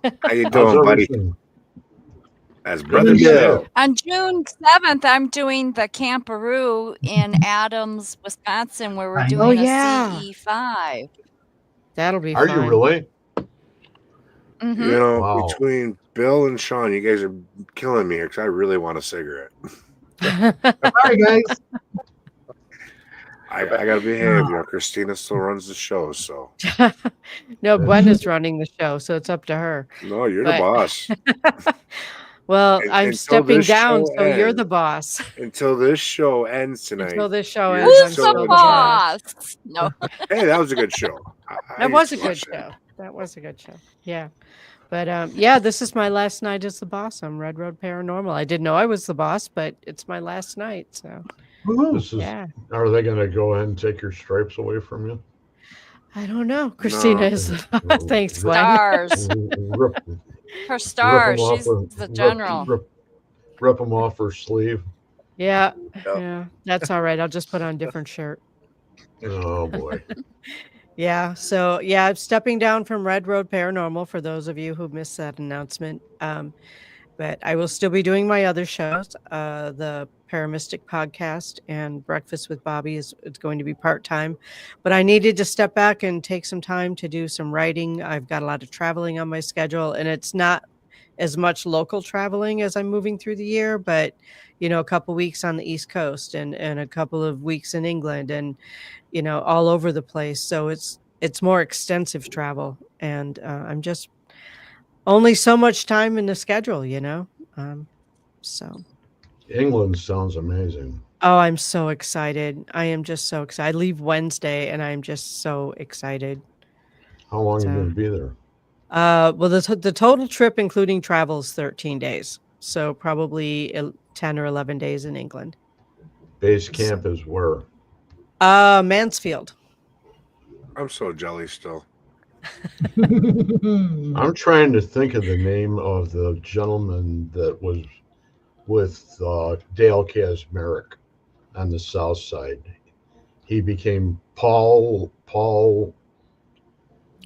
How you doing, buddy? As brother Bill. On June 7th, I'm doing the Camperoo in Adams, Wisconsin, where we're doing a CE5. That'll be fun. Are you really? Mm-hmm. You know, between Bill and Sean, you guys are killing me here because I really want a cigarette. Sorry, guys. I gotta behave. You know, Christina still runs the show, so. No, Gwen is running the show, so it's up to her. No, you're the boss. Well, I'm stepping down, so you're the boss. Until this show ends tonight. Until this show ends, I'm Who's the boss? No. Hey, that was a good show. That was a good show. That was a good show. Yeah. But yeah, this is my last night as the boss on Red Road Paranormal. I didn't know I was the boss, but it's my last night. So, Are they going to go ahead and take your stripes away from you? I don't know. Christina is the boss. Thanks, Gwen. Stars. Her stars. She's the general. Rip them off her sleeve. Yeah. Yeah. That's all right. I'll just put on a different shirt. Oh, boy. Yeah. So, yeah, I'm stepping down from Red Road Paranormal for those of you who missed that announcement. But I will still be doing my other shows. The Paramystic podcast and Breakfast with Bobby is going to be part-time. But I needed to step back and take some time to do some writing. I've got a lot of traveling on my schedule, and it's not as much local traveling as I'm moving through the year, but, you know, a couple weeks on the East Coast and a couple of weeks in England and, you know, all over the place. So it's more extensive travel. And I'm just only so much time in the schedule, you know? So. England sounds amazing. Oh, I'm so excited. I am just so excited. I leave Wednesday and I'm just so excited. How long are you going to be there? Well, the total trip, including travel, is 13 days. So probably 10 or 11 days in England. Base camp is where? Mansfield. I'm so jelly still. I'm trying to think of the name of the gentleman that was with Dale Kazmarek on the south side. He became Paul.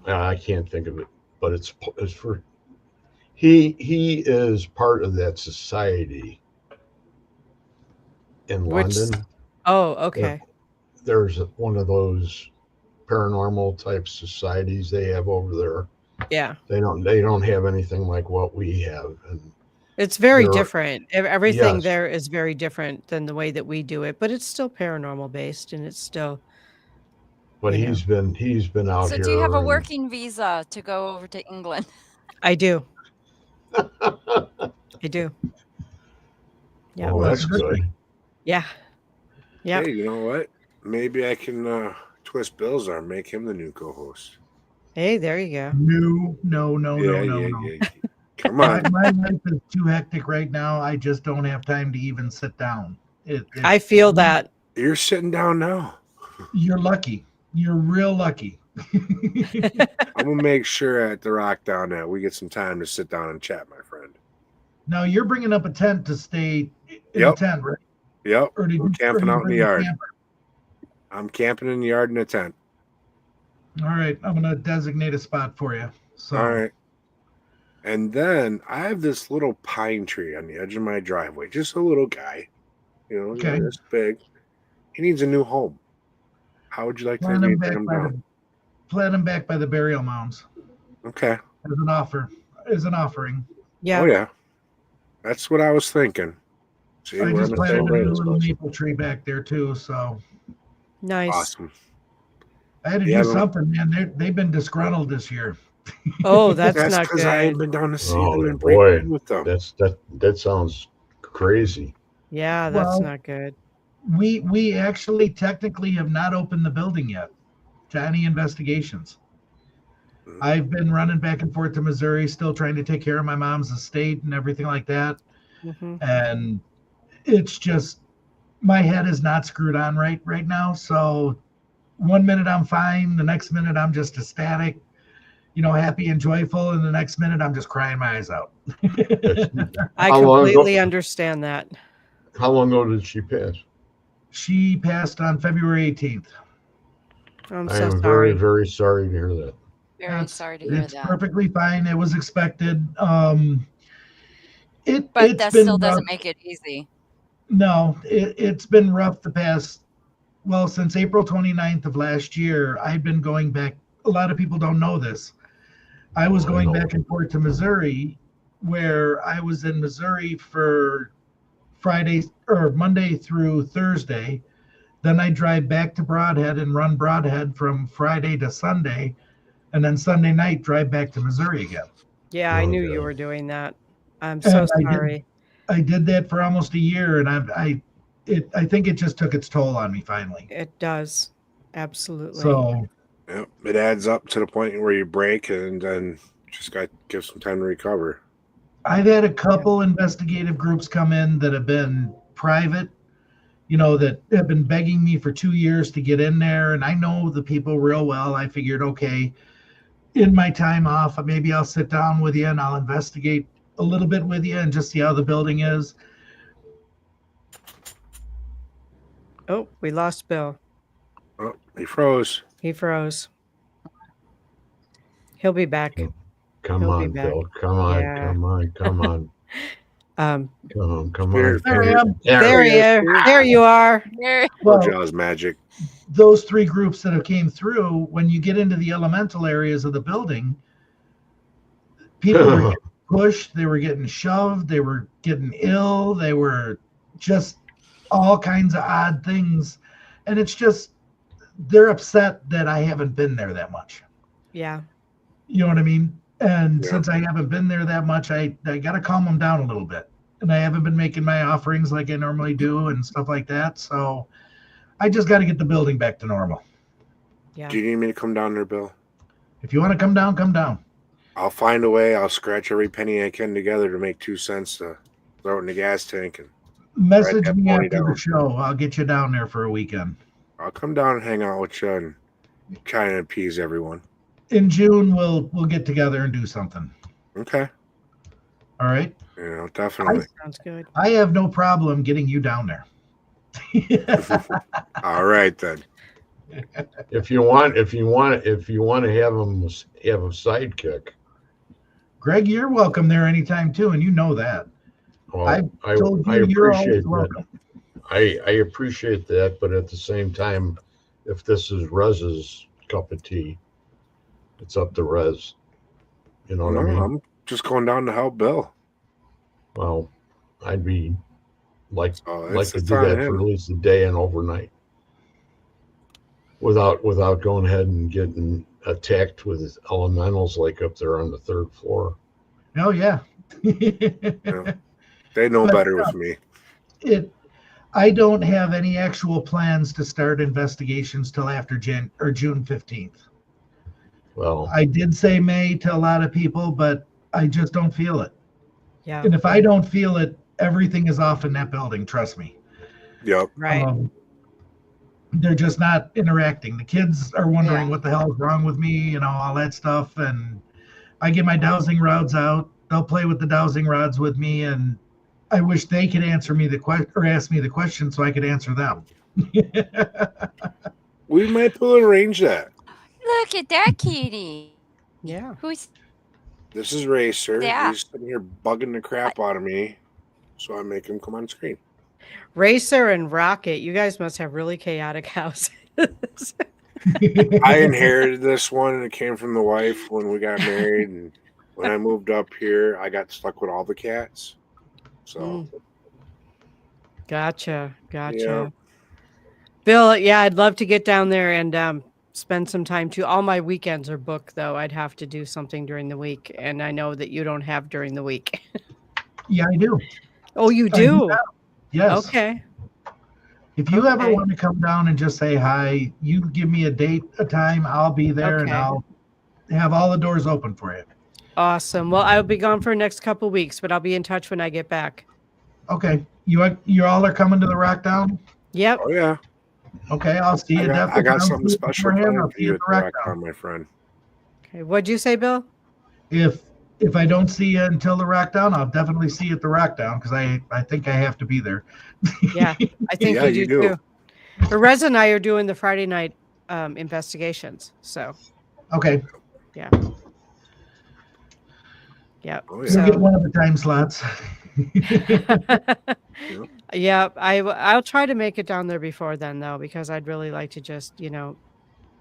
I can't think of it, but it's for. He is part of that society in London. Oh, okay. There's one of those paranormal type societies they have over there. Yeah. They don't have anything like what we have, and it's very different. Everything there is very different than the way that we do it, but it's still paranormal based, and it's still. But he's been out here. So do you have a working visa to go over to England? I do. I do. Yeah. Well, that's good. Yeah. Yeah. Hey, you know what? Maybe I can twist Bill's arm, make him the new co-host. Hey, there you go. No. Come on. My life is too hectic right now. I just don't have time to even sit down I feel that. You're sitting down now. You're lucky. You're real lucky. I'm gonna make sure at the Rock Down that we get some time to sit down and chat, my friend. Now you're bringing up a tent to stay in Yep. a tent, right? Yep. Or did I'm you camping out in the bring a yard. camper? I'm camping in the yard in a tent. All right, I'm gonna designate a spot for you. So All right. And then I have this little pine tree on the edge of my driveway. Just a little guy. You know, Okay. this big. He needs a new home. How would you like to plant them take back him by down? the plant them back by the burial mounds Okay. as an offering. Yeah. Oh yeah. That's what I was thinking. See, I we're just on the same planted a new page. little maple tree back there too, so Nice. Awesome. I had to Yeah, do something, man. They've been disgruntled this year. Oh, that's That's not because I ain't good. been down to see Oh, them and boy. break in with them. That sounds crazy. Yeah, that's Well, not good. We actually technically have not opened the building yet to any investigations. I've been running back and forth to Missouri, still trying to take care of my mom's estate and everything like that. Hmm. And it's just my head is not screwed on right now. So one minute I'm fine, the next minute I'm just ecstatic, happy and joyful, and the next minute I'm just crying my eyes out. I How long ago- completely understand that. How long ago did she pass? She passed on February 18th. I'm I so am sorry. very, very sorry to hear that. Very sorry to hear It's that. perfectly fine. It was expected. But It's that been still rough. doesn't make it easy. No, it's been rough since April 29th of last year. I've been going back. A lot of people don't know this. I was going back and forth to Missouri, where I was in Missouri for Friday or Monday through Thursday. Then I drive back to Broadhead and run Broadhead from Friday to Sunday, and then Sunday night drive back to Missouri again. Yeah, I knew Okay. you were doing that. I'm so And sorry. I did that for almost a year, and I think it just took its toll on me finally. It does. Absolutely. So Yep. It adds up to the point where you break and then just got to give some time to recover. I've had a couple investigative groups come in that have been private, that have been begging me for 2 years to get in there. And I know the people real well. I figured, okay, in my time off, maybe I'll sit down with you and I'll investigate a little bit with you and just see how the building is. Oh, we lost Bill. Oh, he froze. He froze. He'll be back. Come He'll be on, back. Bill. Come on, Yeah. come on, come on. Um, Come Spirit on. There I am. there you are. Very Well, Jaws magic. those three groups that have came through, when you get into the elemental areas of the building, people were getting pushed, they were getting shoved, they were getting ill, they were just all kinds of odd things. And it's just, they're upset that I haven't been there that much. Yeah. You know what I mean? And Yeah. since I haven't been there that much, I got to calm them down a little bit. And I haven't been making my offerings like I normally do and stuff like that. So I just got to get the building back to normal. Yeah. Do you need me to come down there, Bill? If you want to come down, come down. I'll find a way. I'll scratch every penny I can together to make 2 cents to throw it in the gas tank. And Message that me pony after down. the show. I'll get you down there for a weekend. I'll come down and hang out with you and try and appease everyone. In June, we'll get together and do something. Okay. All right. Definitely. Sounds good. I have no problem getting you down there. All right then. If you want to have him have a sidekick. Greg, you're welcome there anytime too, and you know that. Well, I told you I you're appreciate always that. welcome. I appreciate that, but at the same time, if this is Rez's cup of tea, it's up to Rez. You know what I mean? I'm just going down to help Bill. Well, I'd be like to do it's that on for him. at least a day and overnight, without going ahead and getting attacked with elementals like up there on the 3rd floor. Oh yeah. Yeah. They know But, better with me. I don't have any actual plans to start investigations till after June 15th. Well, I did say May to a lot of people, but I just don't feel it. Yeah. And if I don't feel it, everything is off in that building. Trust me. Yep. Right. They're just not interacting. The kids are wondering Yeah. what the hell is wrong with me, all that stuff. And I get my dowsing rods out. They'll play with the dowsing rods with me, and I wish they could answer me the question or ask me the question so I could answer them. We might be able to arrange that. Look at that kitty. Yeah. Who's This is Racer. that? He's sitting here bugging the crap out of me, so I make him come on screen. Racer and Rocket, you guys must have really chaotic houses. I inherited this one, and it came from the wife when we got married. And when I moved up here, I got stuck with all the cats. So, Gotcha. yeah. Bill, yeah, I'd love to get down there and spend some time too. All my weekends are booked, though. I'd have to do something during the week, and I know that you don't have during the week. Yeah, I do. Oh, you do? Yes. Okay. If you ever want to come down and just say hi, you give me a date, a time, I'll be there, and I'll have all the doors open for you. Awesome. Well, I'll be gone for the next couple of weeks, but I'll be in touch when I get back. Okay. You all are coming to the Rock Down? Yep. Oh, yeah. Okay, I'll see you. I got something Definitely special beforehand. planned I'll for see you you at at the the Rock Rock Down, my friend. Okay. What'd you say, Bill? If I don't see you until the Rock Down, I'll definitely see you at the Rock Down because I think I have to be there. Yeah, I think Yeah, you do you too. But Rez and I are doing the Friday night investigations. Okay. Yeah. Oh, yeah. You'll get one of the time slots. Yeah, I'll try to make it down there before then, though, because I'd really like to just,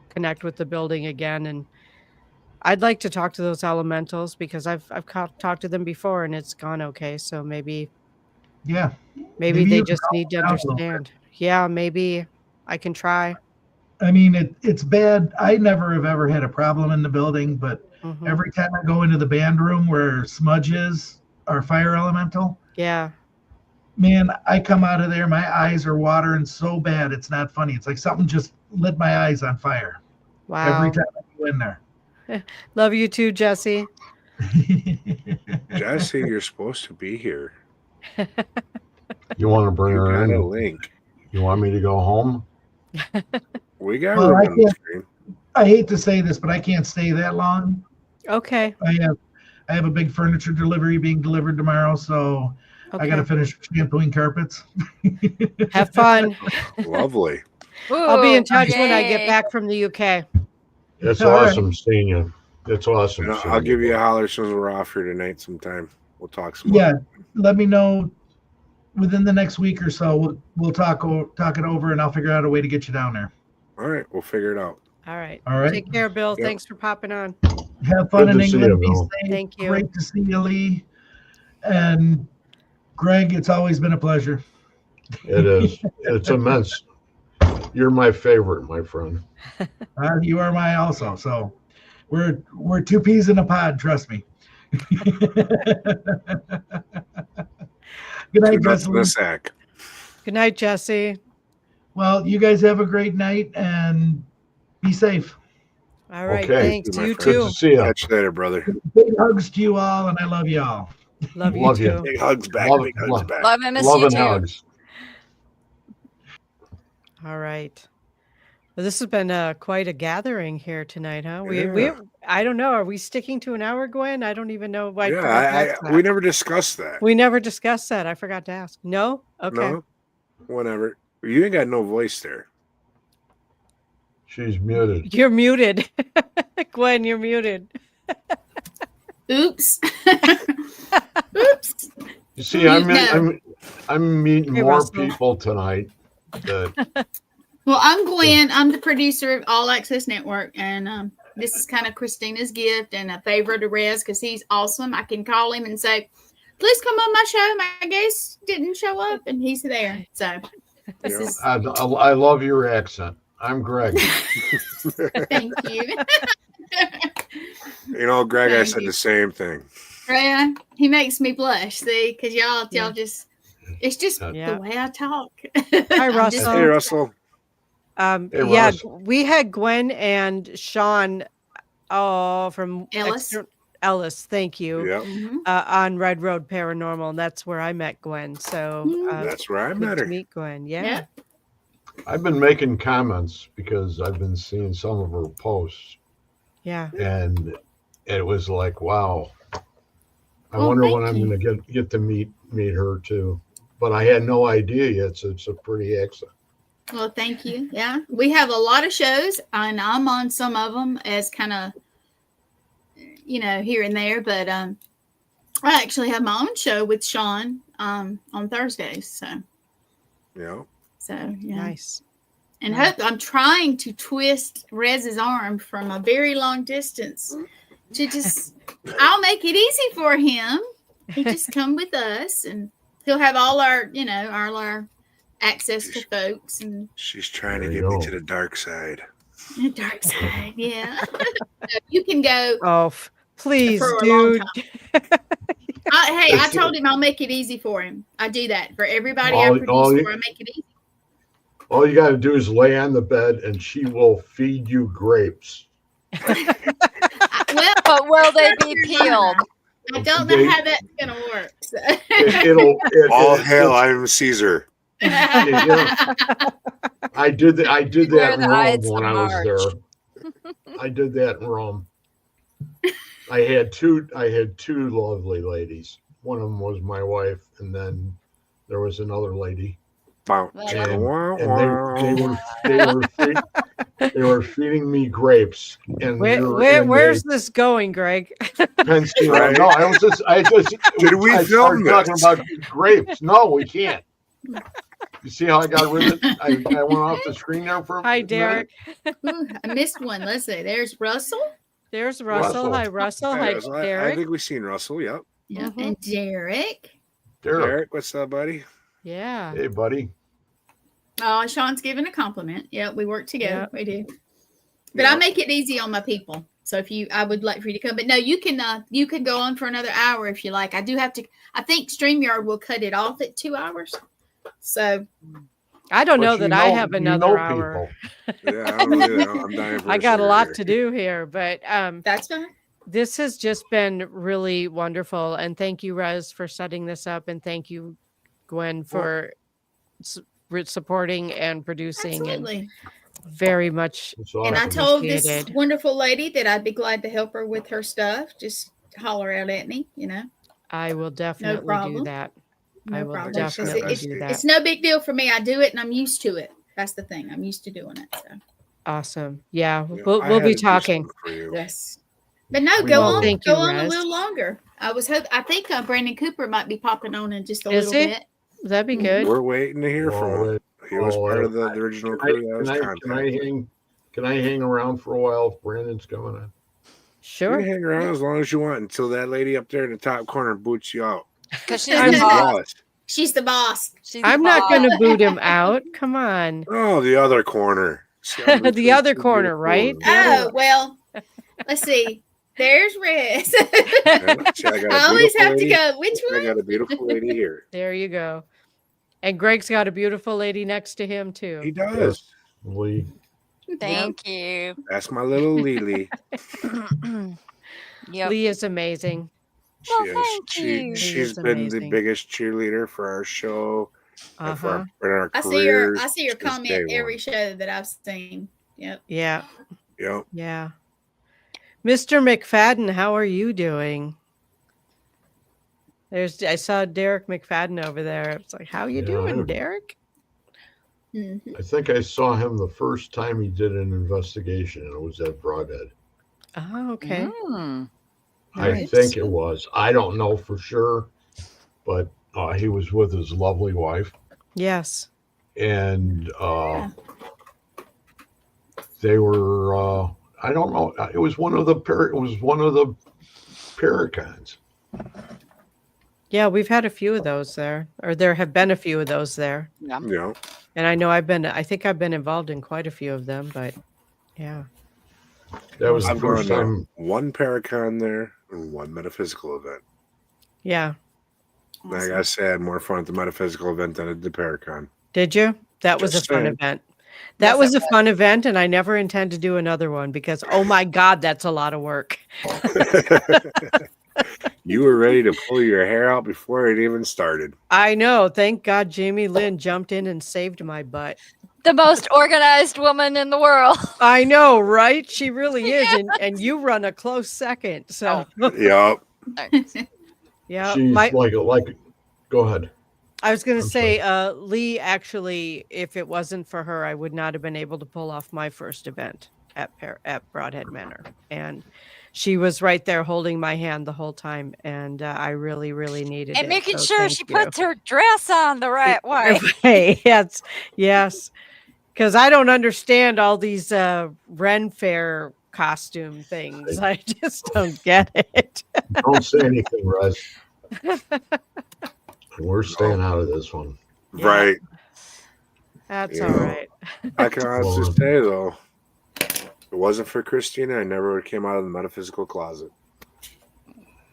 connect with the building again. And I'd like to talk to those elementals because I've talked to them before and it's gone okay. So maybe Maybe they you can just calm need to them down a little bit. understand. Yeah, maybe I can try. I mean, it's bad. I never have ever had a problem in the building, but every time I go into the band room where Smudge is, our fire elemental, yeah, man, I come out of there, my eyes are watering so bad, it's not funny. It's like something just lit my eyes on fire. Wow. Every time I go in there. Love you too, Jesse. Jesse, you're supposed to be here. You want to bring You her got in? a link. You want me to go home? We got Well, room on the screen. I hate to say this, but I can't stay that long. Okay. I have a big furniture delivery being delivered tomorrow, so I got to finish shampooing carpets. Have fun. Lovely. I'll be in touch when I yay. get back from the UK. It's All right. awesome seeing you. It's awesome. And seeing I'll give you a both. holler as soon as we're off here tonight sometime. We'll talk some Yeah, more. let me know within the next week or so. We'll talk it over, and I'll figure out a way to get you down there. All right, we'll figure it out. All right. All right. Take care, Bill. Yep. Thanks for popping on. Have fun Good in to see England. you, Be Bill. safe. Thank you. Great to see you, Lee. And Greg, it's always been a pleasure. It is. It's immense. You're my favorite, my friend. You are my also. So we're two peas in a pod. Trust me. Good night, Two nuts in Jesse. a sack. Good night, Jesse. Well, you guys have a great night and be safe. All right. Okay. Thanks. My You friend. Good too. to see you. Catch you later, brother. Big hugs to you all, and I love you all. Love you Love you. too. Big hugs back. Love- Big hugs love- back. Love and miss Love you and too. hugs. All right. Well, this has been quite a gathering here tonight, huh? We Yeah. I don't know. Are we sticking to an hour, Gwen? I don't even know. I forgot to Yeah, ask that. we never discussed that. We never discussed that. I forgot to ask. No? Okay. No, whatever. You ain't got no voice there. She's muted. You're muted. Gwen, you're muted. Oops. Oops. You see, I'm meeting Hey, more Russell. people tonight. That Well, I'm Gwen. I'm the producer of All Access Network, and this is kind of Christina's gift and a favor to Rez because he's awesome. I can call him and say, "Please come on my show. My guest didn't show up," and he's there. So this Yeah. is I love your accent. I'm Greg. thank you. You know, Greg, I Thank said you. the same thing. Yeah, he makes me blush. See, because y'all just it's just Yeah. the way I talk. Hi, I'm just- Russell. Hey, Russell. Hey, Yeah, Russ. we had Gwen and Sean from Ellis? Ellis, thank you. Yep. Mhm. On Red Road Paranormal, and that's where I met Gwen. So That's where I good met to her. meet Gwen. Yeah. Yep. I've been making comments because I've been seeing some of her posts, Yeah. and it was like, wow. I Well, wonder when thank I'm you. going to get to meet her too. But I had no idea yet, so it's a pretty excellent. Well, thank you. Yeah, we have a lot of shows, and I'm on some of them as kind of, here and there. But I actually have my own show with Sean on Thursdays. Yeah. So yeah, Nice. and Yeah. hope I'm trying to twist Rez's arm from a very long distance to just. I'll make it easy for him. He just come with us, and he'll have all our, all our access to folks and She's trying to There get you me go. to the dark side. the dark side. Yeah, So you can go Oh, please, for a long dude. time. I told him I'll make it easy for him. I do that for everybody I All produce you- for. I make it easy. All you got to do is lay on the bed, and she will feed you grapes. Well, But will they be peeled? I don't know how that's gonna work. So. All hail, I'm Caesar. I did that. I did Beware that in the Rome Ides when of I was March. there. I did that in Rome. I had two lovely ladies. One of them was my wife, and then there was another lady. Wow. And they were feeding me grapes. And Where's this going, Greg? Pennsylvania. No, I just Did we I film started talking this? about grapes. No, we can't. You see how I got rid of it? I went off the screen there for a Hi, minute. Derek. Ooh, I missed one. Let's see. There's Russell. There's Russell. Hi, Russell. Hi, I Derek. think we've seen Russell. Yep. Yeah, and Derek. Derek, what's up, buddy? Yeah. Hey, buddy. Oh, Sean's giving a compliment. Yeah, we work together. Yeah. We do. But I make it easy on my people. So I would like for you to come. But no, you can go on for another hour if you like. I do have to. I think StreamYard will cut it off at 2 hours. So I don't know But that I have another hour. Yeah, I don't know. I'm dying for I a got a cigarette lot here. to do here, but that's fine. this has just been really wonderful. And thank you, Rez, for setting this up. And thank you, Gwen, for supporting and producing. Absolutely. And very much. And I told this appreciated. wonderful lady that I'd be glad to help her with her stuff. Just holler out at me, I will definitely do problem. that. No I will problem. definitely do that. It's no big deal for me. I do it and I'm used to it. That's the thing. I'm used to doing it. So. Awesome. Yeah, Yeah, we'll I had be to do talking. something for you. Yes. But no, We go will. on. Thank Go you, on a Rez. little longer. I think Brandon Cooper might be popping on in just a Is little he? bit. That'd be good. We're waiting to hear from him. He was part of the original crew that was contacted. Can I hang around for a while if Brandon's coming on? You Sure. can hang around as long as you want until that lady up there in the top corner boots you out. Because she's I'm the boss. She's the boss. She's the I'm not boss. going to boot him out. Come on. Oh, the other corner. The other corner, right? The other Oh, well, let's see. There's Rez. Yeah, see, I got a I always beautiful have to lady. go. Which I one? got a beautiful lady here. There you go. And Greg's got a beautiful lady next to him, too. He does. Lee. Thank you. That's my little Lily. Yep. Lee is amazing. Well, She is. thank you. She's He is been the amazing. biggest cheerleader for our show and Uh-huh. for our I see your careers. since comment day every one. show that I've seen. Yep. Yeah. Yep. Yeah. Mr. McFadden, how are you doing? I saw Derek McFadden over there. It's like, how you Yeah, doing, I- Derek? Mhm. I think I saw him the first time he did an investigation, and it was at Broadhead. Oh, okay. Mm. I Nice. think it was. I don't know for sure, but he was with his lovely wife, Yes. and Yeah. they were. I don't know. It was one of the Paracons. Yeah, we've had a few of those there, or there have been a few of those there. Yeah. Yeah. And I think I've been involved in quite a few of them, but yeah. That was the I've gone first to time. one Paracon there and one metaphysical event. Yeah. And I gotta say, I had more fun at the metaphysical event than at the Paracon. Did you? That was Just a fun saying. event. That Yes, was it a fun event, and I never intend to do another one because, oh my God, that's a lot of work. You were ready to pull your hair out before it even started. I know. Thank God Jamie Lynn jumped in and saved my butt. The most organized woman in the world. I know, right? She really is, and you run a close second. So Yep. yeah, She's like, go ahead. I was going to I'm say, Lee, actually, if it wasn't for her, I would not have been able to pull off my first event at Broadhead Manor. And she was right there holding my hand the whole time. And I really, really needed it. And making So sure thank she you. puts her dress on the right way. Hey, yes. Because I don't understand all these Ren Fair costume things. I just don't get it. Don't say anything, Rez. We're staying out of this one. Right. That's You all know, right. I can honestly Well, say, though, if it wasn't for Christina, I never would have came out of the metaphysical closet.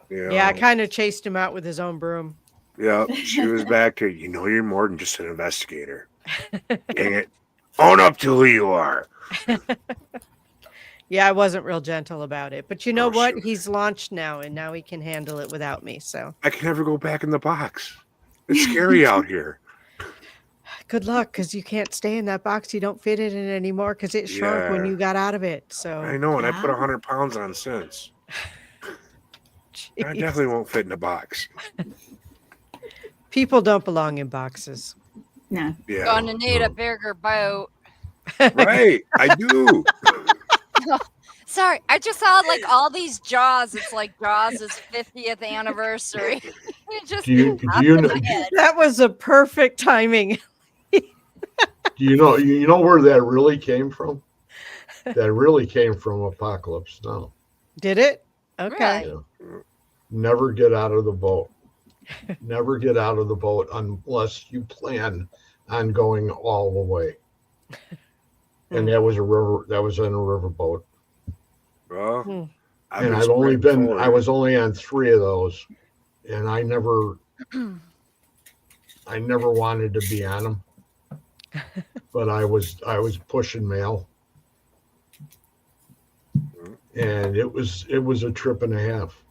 You know? Yeah, I kind of chased him out with his own broom. Yep. She was back to, you're more than just an investigator. Dang it. Own up to who you are. Yeah, I wasn't real gentle about it. But you know Oh, what? shoot. He's launched now, and now he can handle it without me. So I can never go back in the box. It's scary out here. good luck, because you can't stay in that box. You don't fit it in anymore because it shrunk when Yeah. you got out of it. So I know, and I put Yeah. 100 pounds on since. I jeez. definitely won't fit in a box. People don't belong in boxes. No. Yeah. Gonna need a bigger boat. Right. I do. Sorry, I just saw like all these Jaws. It's like Jaws' 50th anniversary. It just do you popped know? in my head. That was a perfect timing. Do you know where that really came from? That really came from Apocalypse Now. Did it? Okay. Really? Yeah. Never get out of the boat. Never get out of the boat unless you plan on going all the way. And that was a river. That was in a riverboat. Well, And I was only on 3 of those, and I never wanted to be on them, but I was pushing mail, and it was a trip and a half.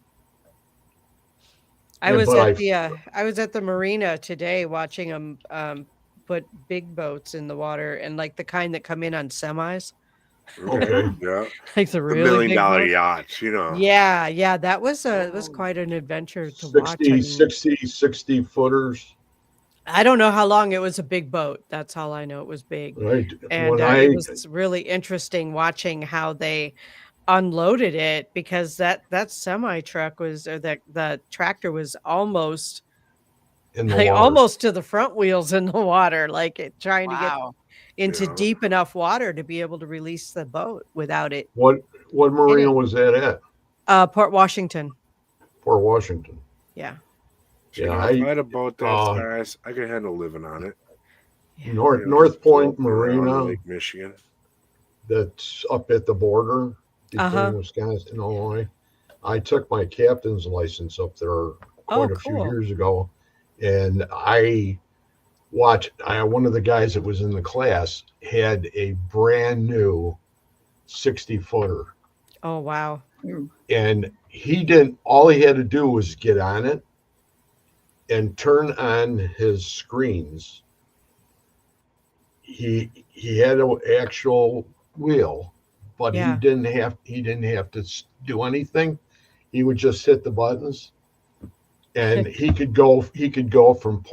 I was at the marina today watching them put big boats in the water, and like the kind that come in on semis. Okay. Yeah. Like the The really $1 million big boats. yachts, Yeah, that was quite an adventure to watch. 60 footers. I don't know how long it was a big boat. That's all I know. It was big. Right. And it was really interesting watching how they unloaded it, because that semi truck was, or the tractor was almost in the like water. almost to the front wheels in the water, like it trying to get Wow. into deep enough water to be able to release the boat without it. What marina was that at? Port Washington. Port Washington. Yeah. Yeah, if I had a boat that size, I could handle living on it. North Point Around Marina. Lake Michigan. That's up at the border between Wisconsin and Illinois. I took my captain's license up there quite a few years ago, and one of the guys that was in the class had a brand new 60 footer. Oh, wow. And all he had to do was get on it and turn on his screens. He had an actual wheel, but he didn't have to do anything. He would just hit the buttons, and he could go from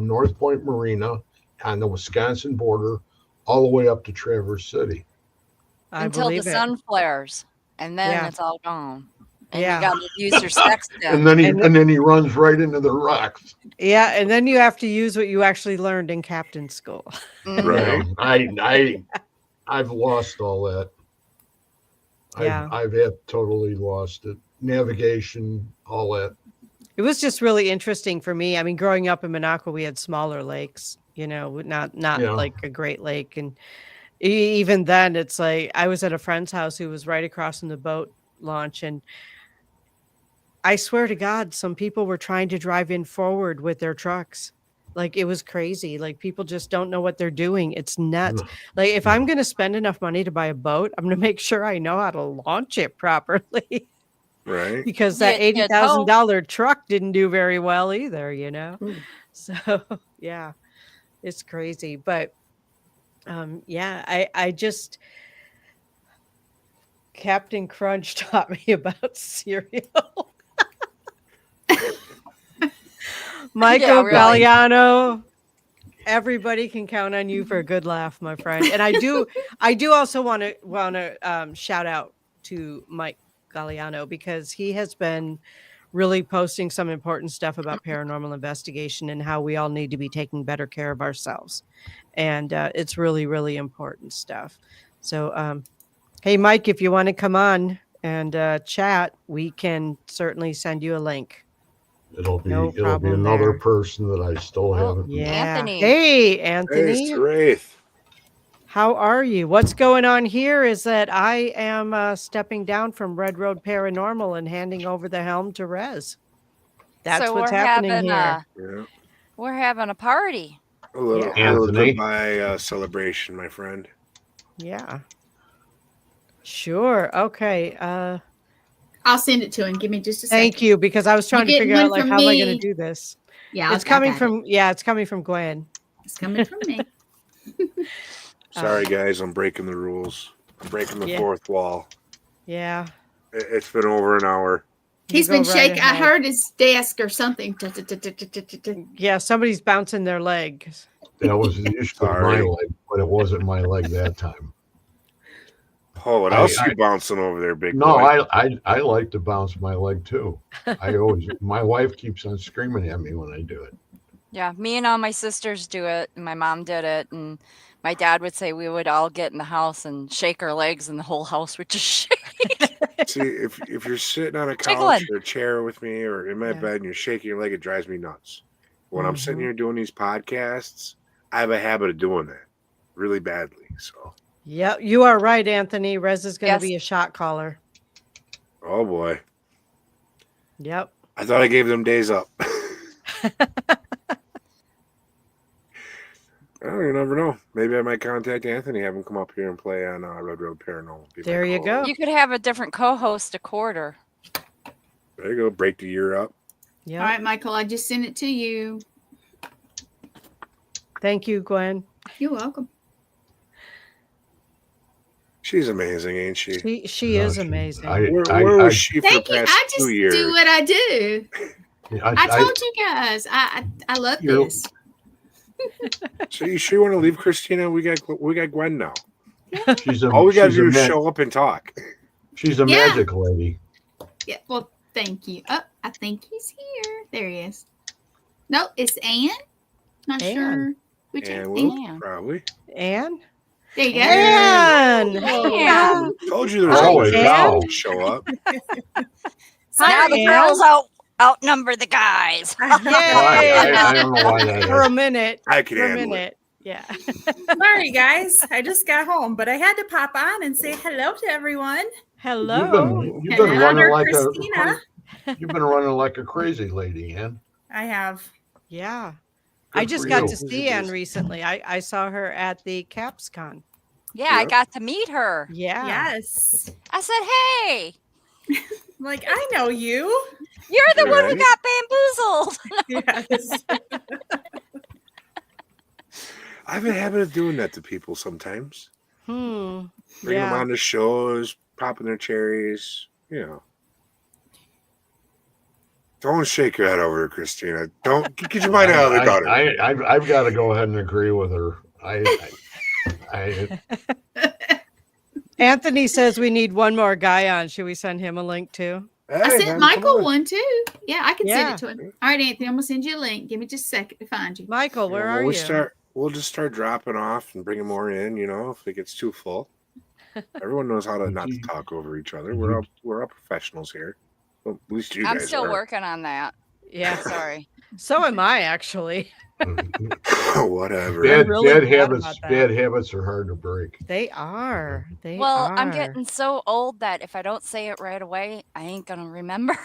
North Point Marina on the Wisconsin border all the way up to Traverse City. Until the sun flares, and then it's all gone. And you got to use your sextant. and then he runs right into the rocks. Yeah, and then you have to use what you actually learned in captain school. Right. I've lost all that. I've totally lost it. Navigation, all that. It was just really interesting for me. I mean, growing up in Monaco, we had smaller lakes, not like a Great Lake. And even then, it's like I was at a friend's house who was right across from the boat launch, and I swear to God, some people were trying to drive in forward with their trucks. Like, it was crazy. Like, people just don't know what they're doing. It's nuts. Like, if I'm going to spend enough money to buy a boat, I'm going to make sure I know how to launch it properly. Right. Because that You'd hope. $80,000 truck didn't do very well either, you know? So, yeah, it's crazy. But, yeah, I just, Captain Crunch taught me about cereal. Michael really. Galliano, everybody can count on you for a good laugh, my friend. And I do also want to shout out to Mike Galliano, because he has been really posting some important stuff about paranormal investigation and how we all need to be taking better care of ourselves. And it's really, really important stuff. So, hey, Mike, if you want to come on and chat, we can certainly send you a link. It'll be No problem another there. person that I still haven't met. Yeah. Anthony. Hey, Hey, Anthony. it's Wraith. How are you? What's going on here is that I am stepping down from Red Road Paranormal and handing over the helm to Rez. That's So what's we're happening having here. Yeah. we're having a party. A little, Yeah. little Anthony? goodbye celebration, my friend. Yeah. Sure. Okay. I'll send it to him. Give me just a second. Thank you, because I was trying to getting figure out, one like, from how am I going me? to do this? Yeah, It's coming from Gwen. It's coming from me. Sorry, guys, I'm breaking the rules. I'm breaking the Yeah. fourth wall. Yeah. It's been over an hour. He's You go been right shaking. I ahead. heard his desk or something. Yeah, somebody's bouncing their legs. That was usually Sorry. my leg, but it wasn't my leg that time. Oh, what else you bouncing over there, big No, boy? I like to bounce my leg too. My wife keeps on screaming at me when I do it. Yeah, me and all my sisters do it, and my mom did it, and my dad would say we would all get in the house and shake our legs, and the whole house would just shake. See, if you're sitting on a couch Jiggling. or a chair with me or in my Yeah. bed and you're shaking your leg, it drives me nuts. When I'm sitting Mhm. here doing these podcasts, I have a habit of doing that really badly. So, Yeah, you are right, Anthony. Rez is going to Yes. be a shot caller. oh boy, Yep. I thought I gave them days up. Oh, you never know. Maybe I might contact Anthony, have him come up here and play on Red Road Paranormal. Be my There you go. co-host. You could have a different co-host a quarter. There you go. Break the year up. Yep. All right, Michael, I just sent it to you. Thank you, Gwen. You're welcome. She's amazing, ain't she? She is amazing. Where was she for Thank the you. past I just 2 years? do what I do. I told you guys. I love You're- this. So you sure want to leave, Kristina? We got Gwen now. She's a, All we got to she's do a is ma- show up and talk. She's a Yeah. magic lady. Yeah. Well, thank you. Oh, I think he's here. There he is. No, it's Ann. Not Ann. sure which And Ann. we'll Ann. probably. Anne? There you go. Anne! Ann. Told you there was Holy always cow. to show up. Now the Ann. girls outnumber the guys. Yay! I don't know why that For a is. minute. I can For a handle it. minute. Yeah. Sorry, guys. I just got home, but I had to pop on and say hello to everyone. Hello. You've been Hello. running Honor like Kristina. you've been running like a crazy lady, Ann. I have. Yeah. Good I just for got you. to see Anne recently. I saw her at the CapsCon. Yeah, I Yep. got to meet her. Yeah. Yes. I said, "Hey, Like, I know you. you're the one who Right. got bamboozled." Yes. I have a habit of doing that to people sometimes. Hmm. Bring them Yeah. on the shows, popping their cherries, you know. Don't shake your head over, Kristina. Don't get your mind out of the gutter. I've got to go ahead and agree with her. Anthony says we need one more guy on. Should we send him a link too? I Hey, man, sent come Michael on. one too. Yeah, I can Yeah. send it to him. All right, Anthony, I'm gonna send you a link. Give me just a second to find you. Michael, where Yeah, are you? We'll just start dropping off and bringing more in, you know, if it gets too full. Everyone knows how to not to talk over each other. We're all professionals here. Well, at least you I'm guys still are. working on that. Yeah. Sorry. So am I actually. Whatever. really Bad glad habits. about that. Bad habits are hard to break. They are. They Well, are. I'm getting so old that if I don't say it right away, I ain't gonna remember.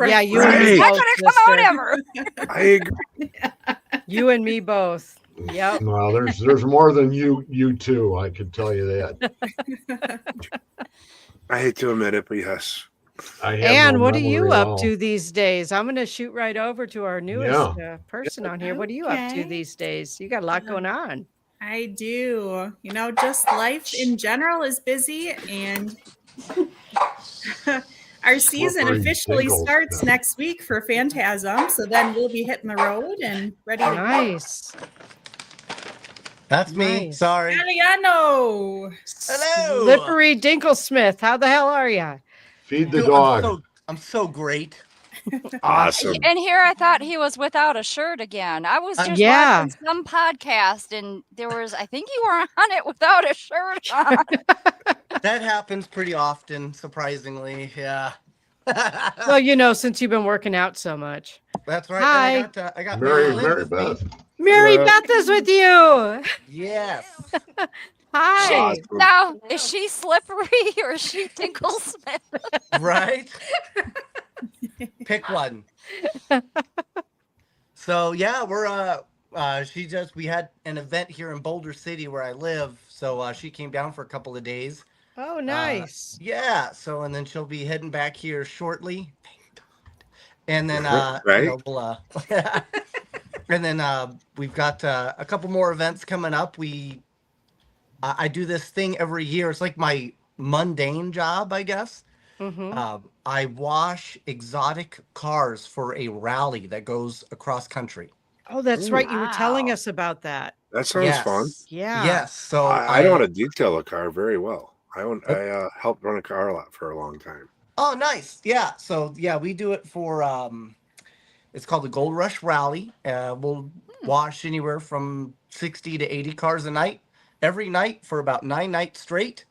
Yeah, you Right. and It's me It's not both, gonna come out sister. I ever. agree. You and me both. Yep. No, there's more than you two. I can tell you that. I hate to admit it, but yes. I have And no what are memory you at up all. to these days? I'm going to shoot right over to our newest person on here. What are you up to Okay. these days? You got a lot going on. I do. Just life in general is busy, and our season Slippery officially dinkles. starts next week for Phantasm. So then we'll be hitting the road and ready to go. Nice. That's me. Nice. Sorry. Galliano. Hello. Slippery Dinklesmith. How the hell are you? Feed the Dude, dog. I'm so great. Awesome. And here I thought he was without a shirt again. I was just Yeah. watching some podcast, and I think you were on it without a shirt on. That happens pretty often, surprisingly. Yeah. Well, since you've been working out so much. That's right. Hi. And I got Mary Lynn with me. Beth. Mary Hello. Beth is with you. Yes. Hi. Awesome. Now, is she slippery or is she Tinklesmith? Right? Pick one. So yeah, we had an event here in Boulder City where I live. So she came down for a couple of days. Oh, nice. Yeah. So, and then she'll be heading back here shortly. Thank God. And then, Right? and then we've got a couple more events coming up. I do this thing every year. It's like my mundane job, I guess. Mm-hmm. I wash exotic cars for a rally that goes across country. Oh, that's right. You were telling Wow. us about that. That sounds Yes. fun. Yeah. Yes. So I know how to detail a car very well. I helped run a car a lot for a long time. Oh, nice. Yeah. So yeah, we do it for it's called the Gold Rush Rally. We'll wash anywhere from 60 to 80 cars a night, every night for about 9 nights straight.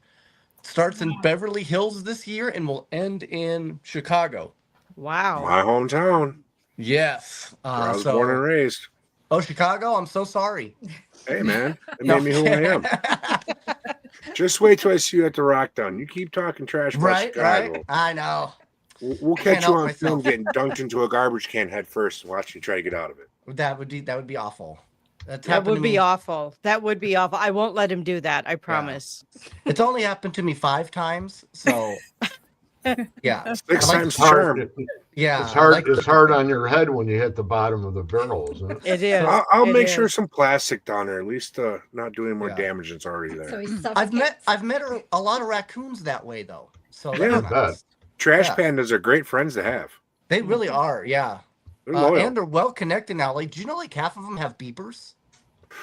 Starts in Beverly Hills this year and will end in Chicago. Wow. My hometown. Yes. Where I was born and raised. Oh, Chicago. I'm so sorry. Hey, man. It No. made me who I am. Just wait till I see you at the Rock Down. You keep talking trash about Right. Chicago. Right. I know. We'll Can't catch you help on film myself. getting dunked into a garbage can head first and watch you try to get out of it. That would be awful. That's That happened would to be me. awful. That would be awful. I won't let him do that. I promise. It's only happened to me 5 times. So yeah. 6 I like times to- charm. Yeah. It's I hard. like It's to- hard on your head when you hit the bottom of the barrel, isn't it? It is. I'll It make sure is. some plastic down there, at least not doing more Yeah. damage that's already there. So he I've met suffocates. a lot of raccoons that way though. So Yeah, that's I bet. nice. Trash Yeah. pandas are great friends to have. They really are. Yeah. They're loyal. And they're well connected now. Like, do you know like half of them have beepers?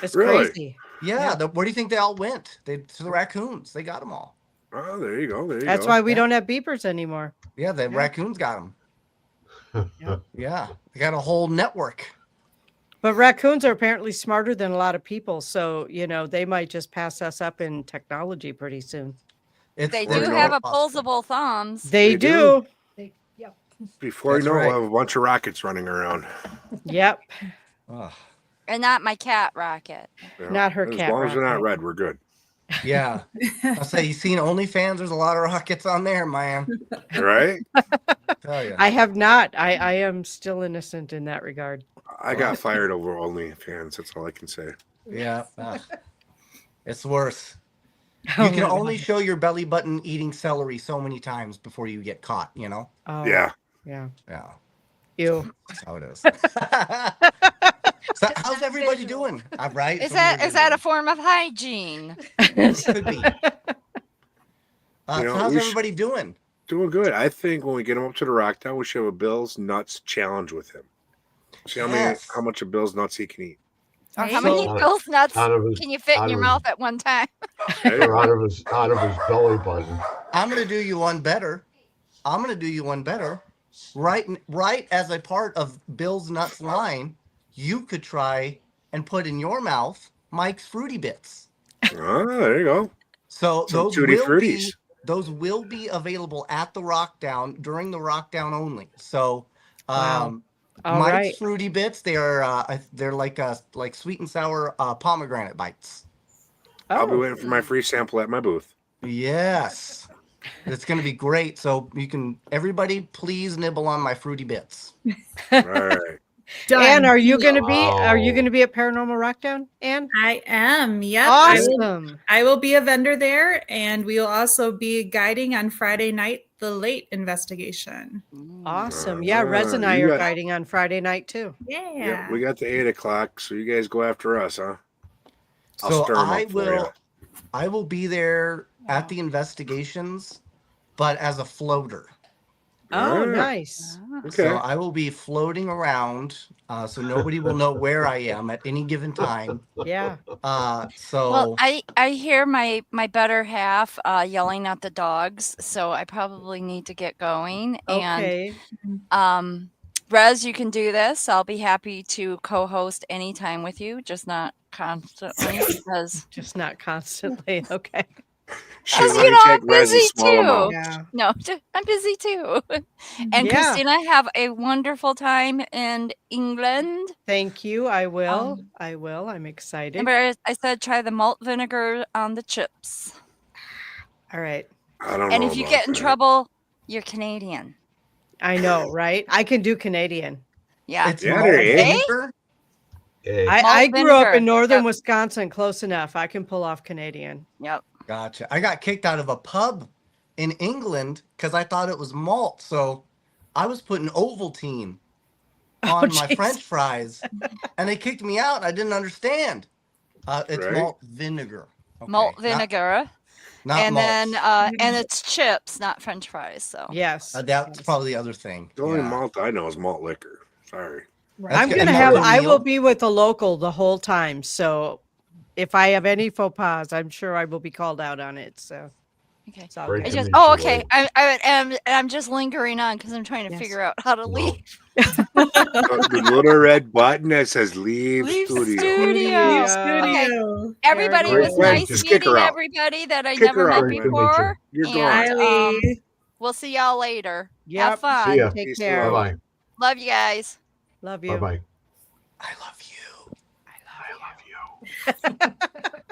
It's Really? crazy. Yeah. Where do you think they all went? To the raccoons. They got them all. Oh, there you go. There you That's go. why we Yeah. don't have beepers anymore. Yeah. The raccoons got them. Yeah. They got a whole network. But raccoons are apparently smarter than a lot of people. So, they might just pass us up in technology pretty soon. It's They Well, do you have know- opposable thumbs. They They do. Yep. Before That's you know it, right. we'll have a bunch of rockets running around. Yep. Ugh. And not my cat Rocket. Yeah. Not her As cat long as they're not rocket. red, we're good. Yeah. I'll say you seen OnlyFans. There's a lot of rockets on there, man. Right? Tell you. I have not. I am still innocent in that regard. I got fired over OnlyFans. That's all I can say. Yeah. Ugh. It's worse. Oh You can my only God. show your belly button eating celery so many times before you get caught, Oh, Yeah. Yeah. Yeah. Ew. That's how it is. So how's everybody doing? All right. Is that a form of hygiene? It could be. You So know, how's we should- everybody doing? Doing good. I think when we get him up to the Rock Down, we should have a Bill's Nuts challenge with him. See Yes. how much of Bill's Nuts he can eat. Or how So- many Bill's nuts Out of his, can you fit in out your of mouth at one time? or out of his belly button. I'm gonna do you one better. Right as a part of Bill's Nuts line, you could try and put in your mouth Mike's Fruity Bits. Oh, there you go. So Some those Tutti will Fruttis. be those will be available at the Rock Down during the Rock Down only. So Wow. All Mike's right. Fruity Bits, they're like sweet and sour pomegranate bites. I'll be Oh, waiting for my free sample at my booth. Yes. It's gonna be great. So everybody please nibble on my Fruity Bits. All right. Done. Anne, are you deal. going to be? Are you Wow. going to be at Paranormal Rockdown, Anne? I am. Yep. Awesome. I will be a vendor there, and we will also be guiding on Friday night the late investigation. Awesome. Yeah, Rez and I you are got- guiding on Friday night too. Yeah. Yep, we got the 8 o'clock, so you guys go after us, huh? I'll So stir 'em I up for ya. will be there at the investigations, but as a floater. Oh, Ah, nice. Okay. So I will be floating around, so nobody will know where I am at any given time. Yeah. So Well, I hear my better half yelling at the dogs, so I probably need to get going. Okay. And Rez, you can do this. I'll be happy to co-host anytime with you, just not constantly because Just not constantly. Okay. Shoot, let you me know take I'm Rez and busy swallow 'em too. out. Yeah. No, I'm busy too. And Yeah. Christina, have a wonderful time in England. Thank you. I will. I will. I'm excited. Remember, I said try the malt vinegar on the chips. All right. I don't And know if you about get in that. trouble, you're Canadian. I know, right? I can do Canadian. Yeah. it's Yeah, malt there is. vinegar. Hey, I grew up vinegar. in northern Yep. Wisconsin, close enough. I can pull off Canadian. Yep. Gotcha. I got kicked out of a pub in England because I thought it was malt. So I was putting Ovaltine on my jeez. French fries, and they kicked me out. I didn't understand. It's Right. malt vinegar. Okay, Malt not- vinegar. not And malt. then and it's chips, not French fries. So Yes. That's probably the other thing. The only Yeah. malt I know is malt liquor. Sorry. That's I'm good. gonna And have. Martin I will Neal? be with the local the whole time. So, if I have any faux pas, I'm sure I will be called out on it. So, okay. it's all Great good. to meet Oh, you, okay. lady. I'm just lingering on because I'm trying to Yes. figure out how to No. leave. The little red button that says "Leave, Leave Studio." studio. Leave Okay. studio. Everybody Great was to meet nice you. Just kick her meeting out. everybody that I Kick never her met out, Great to meet you. before. You're And gone. Bye. we'll see y'all later. Yep. Have fun. See ya. Take Peace care. and Bye bye. Love you guys. Love Bye you. bye. I love you.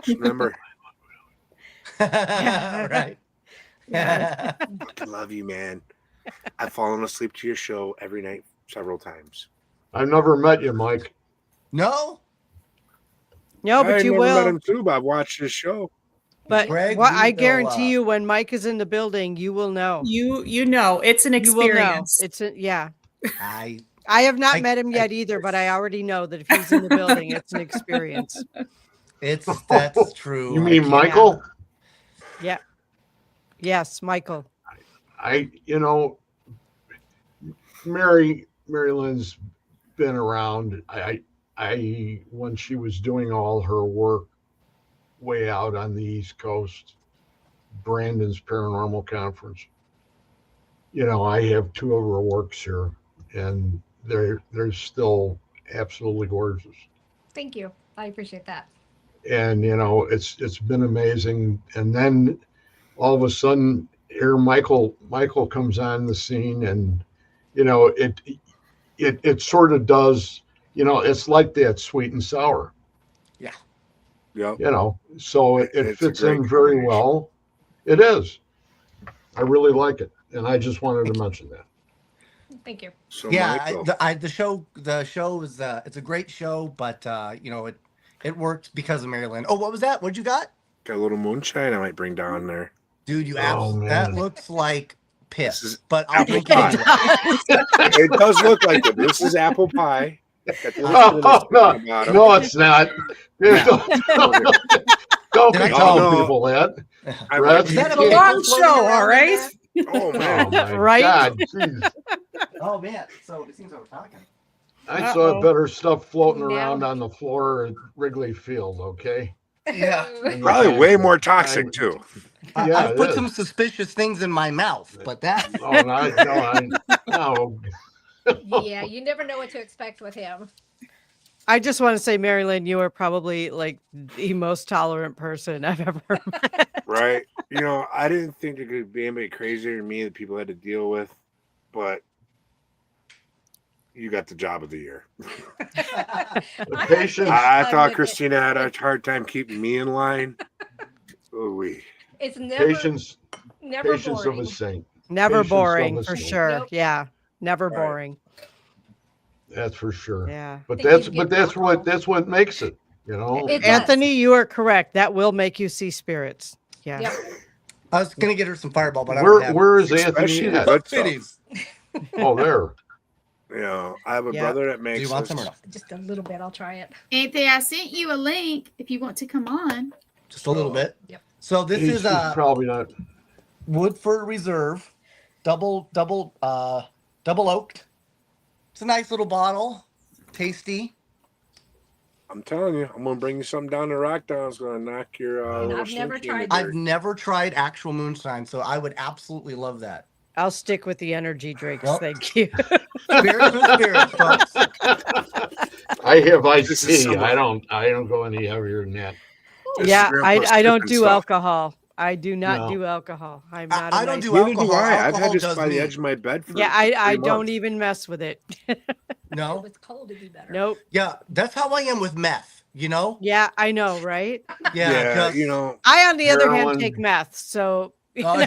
Just remember, Right. Yes. I love you, man. I've fallen asleep to your show every night several times. I've never met you, Mike. No, No, but I you never met will. him too, but I've watched his show. But Greg, what we I will, guarantee you, when Mike is in the building, you will know. You know it's an You will know. experience. It's a, yeah. I I have not I- met him I- yet either, but I already know that if he's in the building, it's an experience. that's true. You I mean can't- Michael? Yeah. Yes, Michael. Mary Lynn's been around. I when she was doing all her work way out on the East Coast, Brandon's Paranormal Conference. I have two of her works here, and they're still absolutely gorgeous. Thank you. I appreciate that. And it's been amazing. And then all of a sudden, here Michael comes on the scene, and it sort of does. It's like that sweet and sour. Yep. So it It's a fits great in very combination. well. It is. I really like it, and I just wanted to mention that. Thank you. So Yeah, Michael, the show is it's a great show, but it worked because of Mary Lynn. Oh, what was that? What'd you got? got a little moonshine I might bring down there. Dude, you Oh, that man. looks like This piss, is but I'll apple drink it pie. anyway. It does look like it. This is apple pie. Got the little Oh, stick on the bottom. no, it's not. Yeah. Don't Did be I telling tell you? people that. I Brad, might- Is that It's a a long floating show, around all in right. there? Oh man. Oh my Right? God, jeez. Oh man, so it seems like we're talking. I saw Uh-oh. better stuff floating Now- around on the floor at Wrigley Field, okay? Yeah. Probably way more toxic too. Yeah, I've it put is. some suspicious things in my mouth, but that Oh, no. Yeah, you never know what to expect with him. I just want to say, Mary Lynn, you are probably like the most tolerant person I've ever met. Right? I didn't think there could be anybody crazier than me that people had to deal with, but you got the job of the year. The patience, I fun thought with it. Christina had a hard time keeping me in line. Ooh-wee. It's never patience of boring. a saint. Never Patience boring of a for saint. sure. Nope. Yeah. Never Right. boring. That's for sure. Yeah. But Think you'd get that's alcohol. what makes it, you know. It does. Anthony, you are correct. That will make you see spirits. Yeah. Yep. I was gonna get her some Fireball, but I don't have Where is Especially Anthony the at? good stuff. Fitties. Oh, there. You know, I have a Yeah. brother that Do makes you want this. some or no? Just a little bit. I'll try it. Anthony, I sent you a link if you want to come on. Just a little bit. Yep. So this He's is probably not. Woodford Reserve, double oaked. It's a nice little bottle, tasty. I'm telling you, I'm gonna bring you something down to Rockdown. It's gonna knock your. And little I've never slinky in the tried dirt. I've never tried actual moonshine, so I would absolutely love that. I'll stick with the energy drinks. Well, Thank you. Spirits with spirits, folks. I have This is iced tea. someone- I don't go any heavier than that. This is Yeah, Grandpa's I don't cooking do stuff. alcohol. I do not No. do alcohol. I'm not. I a don't nice- do Neither alcohol. do I. I've Alcohol had this does by the me. edge of my bed for. Yeah, I 3 don't months. even mess with it. No. If it's cold, it'd be better. Nope. Yeah, that's how I am with meth. You know. Yeah, I know, right? Yeah. Yeah, 'cause- you know, I, on the other hand, Heroin. take meth. So Oh,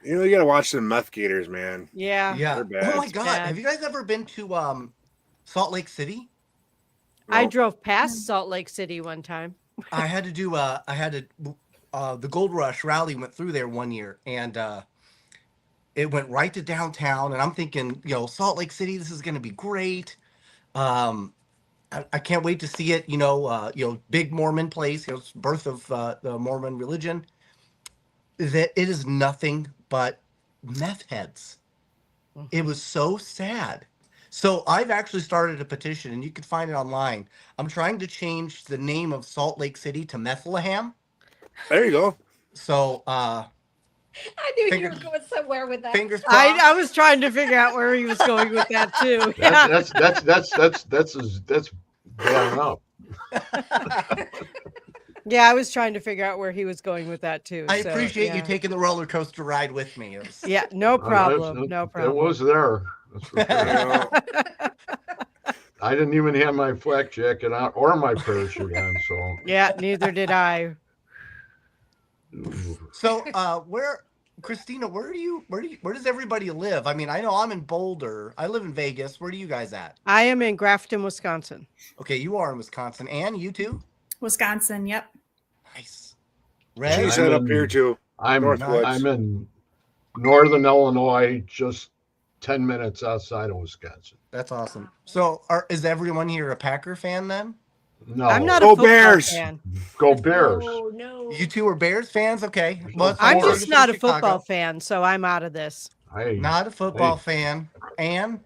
you gotta watch the meth gators, man. yeah. yeah. They're bad. Oh my It's God! bad. Have you guys ever been to Salt Lake City? I Well, drove past Salt Lake City one time. I had to do the Gold Rush rally went through there one year, and it went right to downtown, and I'm thinking, Salt Lake City, this is going to be great. I can't wait to see it. Big Mormon place, it's birth of the Mormon religion. That it is nothing but meth heads. It was so sad. So I've actually started a petition, and you can find it online. I'm trying to change the name of Salt Lake City to Bethlehem. there you go. So I knew Finger- you were going somewhere with that. fingers crossed. I was trying to figure out where he was going with that too. Yeah. That's bad enough. Yeah, I was trying to figure out where he was going with that too. I so, appreciate you yeah. taking the roller coaster ride with me. It was- Yeah, no problem. No It problem. was there. That's for You sure. know, I didn't even have my flak jacket on or my parachute on. So Yeah, neither did I. So, Christina, where does everybody live? I mean, I know I'm in Boulder. I live in Vegas. Where are you guys at? I am in Grafton, Wisconsin. Okay, you are in Wisconsin. Ann, you too? Wisconsin. Yep. Nice. she's Red? I'm set up in- here too. I'm Northwoods. in northern Illinois, just 10 minutes outside of Wisconsin. That's awesome. So, is everyone here a Packer fan then? No, I'm not a Go football Bears! fan. go Bears. Oh no. You two are Bears fans? Okay. Well, I'm Florida just from not a Chicago. football fan, so I'm out of this. Hey, Not a football fan. Ann?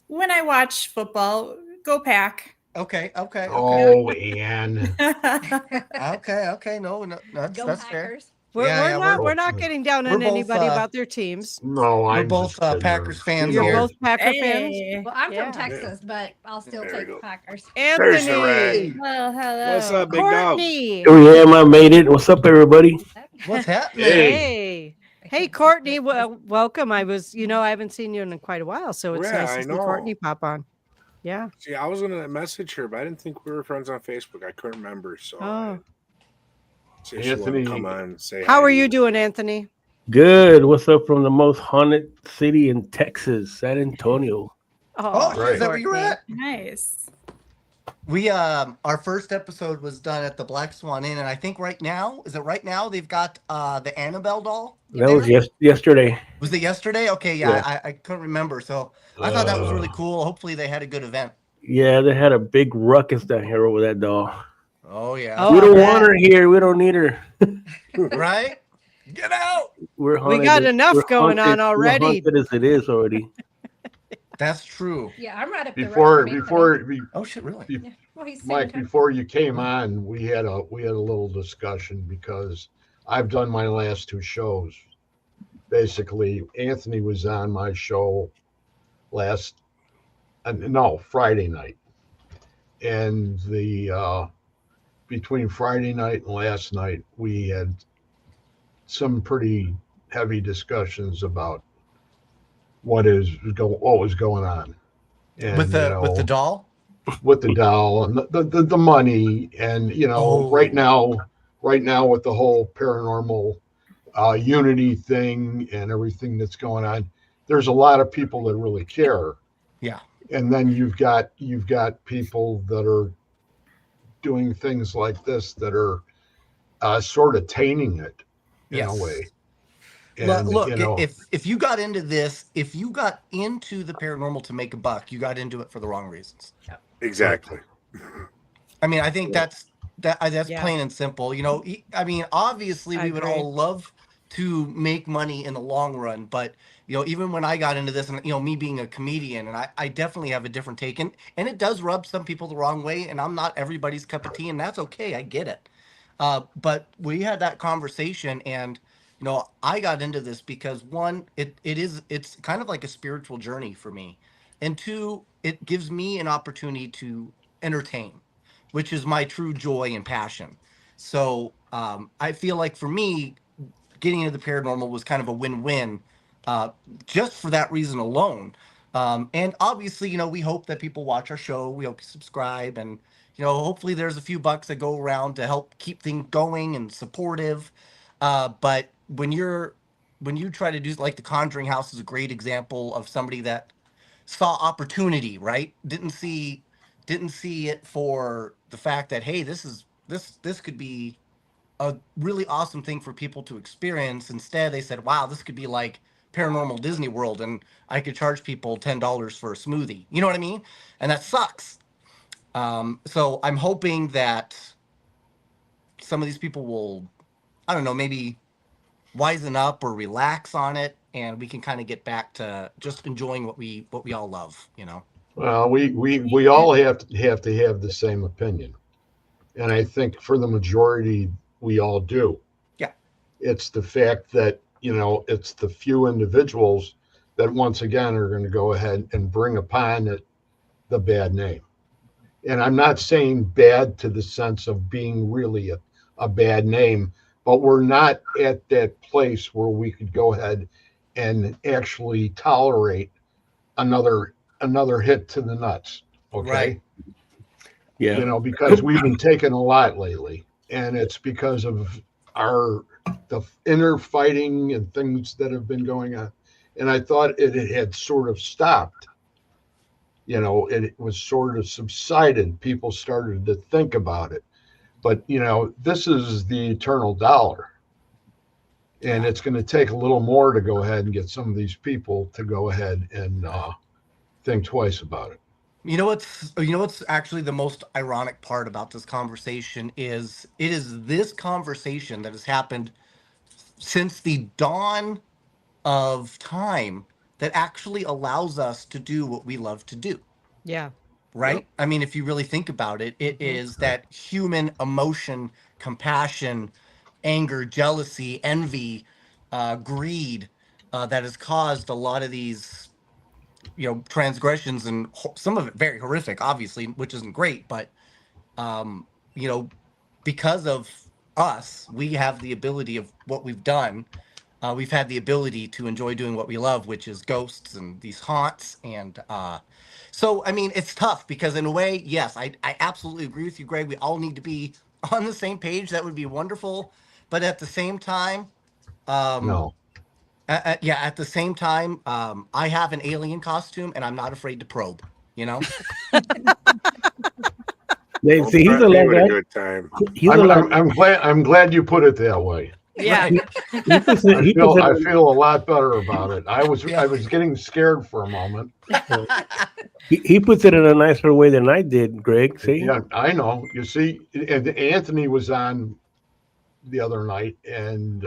When I watch football, go Pack. Okay. oh, Ann. Okay. No, Go that's fair. Packers. We're not getting down we're on both, anybody about their teams. No, We're I'm both just kidding. Packers fans You're here. both Packer Hey. fans. Well, I'm Yeah. from Texas, but I'll still There we take go. the Packers. There's the Anthony, red. Well, hello. What's up, big dog? Courtney. Oh yeah, I made it. What's up, everybody? What's happening? Hey, Courtney. Well, welcome. I haven't seen you in quite a while, so it's Yeah, nice I to see know. Courtney pop on. Yeah. See, I was gonna message her, but I didn't think we were friends on Facebook. I couldn't remember, so Oh. see if she wanted to Anthony- come on and say How hi are to you doing, Anthony? Good. What's up from the most haunted city in Texas, San Antonio? Oh, Right. is that where you're at? Nice. We our first episode was done at the Black Swan Inn, and I think right now they've got the Annabelle doll. That was yesterday. Was it yesterday? Okay, yeah. I couldn't remember, so I thought that was really cool. Hopefully they had a good event. Yeah, they had a big ruckus down here over that doll. Oh yeah. Oh, We don't I want bet. her here. We don't need her. Right? Get out. We're haunted. got enough We're going on haunted- already. We're haunted as it is already. That's true. Yeah, I'm right up the road Before from Anthony. Oh shit, really? Yeah. Well, he's Mike, same time. before you came on, we had a little discussion because I've done my last two shows. Basically, Anthony was on my show Friday night, and between Friday night and last night, we had some pretty heavy discussions about what was going on, and, With the doll? with the doll and the money, and right now with the whole paranormal unity thing and everything that's going on, there's a lot of people that really care. Yeah. And then you've got people that are doing things like this that are sort of tainting it in a way. And Look, you know, if you got into this, if you got into the paranormal to make a buck, you got into it for the wrong reasons. Exactly. I mean, I think that's Yeah. plain and simple. You know, I mean, obviously I we would agree. all love to make money in the long run, but you know, even when I got into this, and you know, me being a comedian, and I definitely have a different take, and it does rub some people the wrong way, and I'm not everybody's cup of tea, and that's okay. I get it. But we had that conversation, and you know, I got into this because one, it's kind of like a spiritual journey for me, and two, it gives me an opportunity to entertain, which is my true joy and passion. So I feel like for me, getting into the paranormal was kind of a win-win, uh, just for that reason alone. And obviously, you know, we hope that people watch our show. We hope you subscribe, and you know, hopefully, there's a few bucks that go around to help keep things going and supportive. But when you try to do, like, the Conjuring House is a great example of somebody that saw opportunity, right? Didn't see it for the fact that, hey, this could be a really awesome thing for people to experience. Instead, they said, wow, this could be like Paranormal Disney World, and I could charge people $10 for a smoothie. You know what I mean? And that sucks. So I'm hoping that some of these people will, I don't know, maybe wisen up or relax on it, and we can kind of get back to just enjoying what we all love, you know. well, we all have to have the same opinion, and I think for the majority we all do. Yeah. It's the fact that, you know, it's the few individuals that once again are going to go ahead and bring upon it the bad name. And I'm not saying bad to the sense of being really a bad name, but we're not at that place where we could go ahead and actually tolerate another hit to the nuts. Okay. Right. Yeah. You know, because we've been taking a lot lately, and it's because of the inner fighting and things that have been going on. And I thought it had sort of stopped. You know, it was sort of subsided. People started to think about it. But, you know, this is the eternal dollar. And it's going to take a little more to go ahead and get some of these people to go ahead and think twice about it. You know what's actually the most ironic part about this conversation is it is this conversation that has happened since the dawn of time that actually allows us to do what we love to do. Yeah. Right? Yep. I mean, if you really think about it, it is that human emotion, compassion, anger, jealousy, envy, greed that has caused a lot of these, you know, transgressions, and some of it very horrific, obviously, which isn't great. But, you know, because of us, we have the ability of what we've done. We've had the ability to enjoy doing what we love, which is ghosts and these haunts. And so, I mean, it's tough because in a way, yes, I absolutely agree with you, Greg. We all need to be on the same page. That would be wonderful. But at the same time, No. yeah, at the same time, I have an alien costume and I'm not afraid to probe, you know? Don't See, he's a threaten me lot with a guy. good time. He's a lot. I'm glad you put it that way. Yeah. He puts it, I he puts feel it, a lot better about it. I was getting scared for a moment. he puts it in a nicer way than I did, Greg. See? Yeah, I know. You see, and Anthony was on the other night, and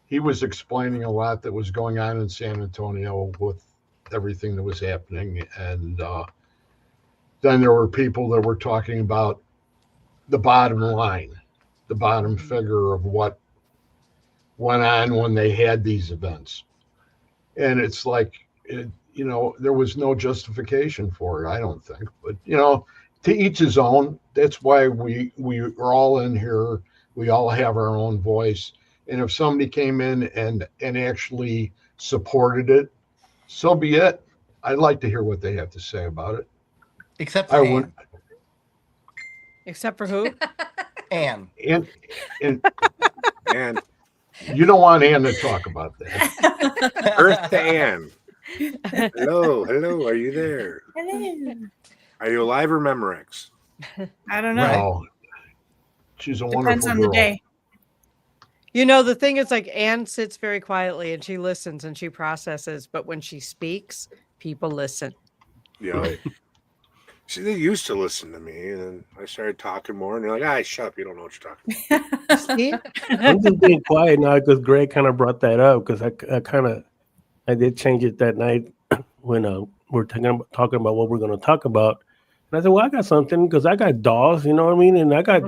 he was explaining a lot that was going on in San Antonio with everything that was happening. And then there were people that were talking about the bottom line, the bottom figure of what went on when they had these events. And it's like, you know, there was no justification for it, I don't think. But, you know, to each his own. That's why we're all in here. We all have our own voice. And if somebody came in and actually supported it, so be it. I'd like to hear what they have to say about it. Except for Anne. Except for who? Anne. And And You don't want Ann to talk about that. Earth to Ann. Hello, are you there? Hello. Are you alive or Memorex? I don't know. Well, she's a Depends wonderful on girl. the day. You know, the thing is, like, Anne sits very quietly and she listens and she processes, but when she speaks, people listen. Yeah. Right. See, they used to listen to me, and then I started talking more, and they're like, shut up, you don't know what you're talking about. See? I'm just being quiet now because Greg kind of brought that up because I did change it that night when we're talking about what we're going to talk about. And I said, well, I got something because I got dolls, you know what I mean? And I got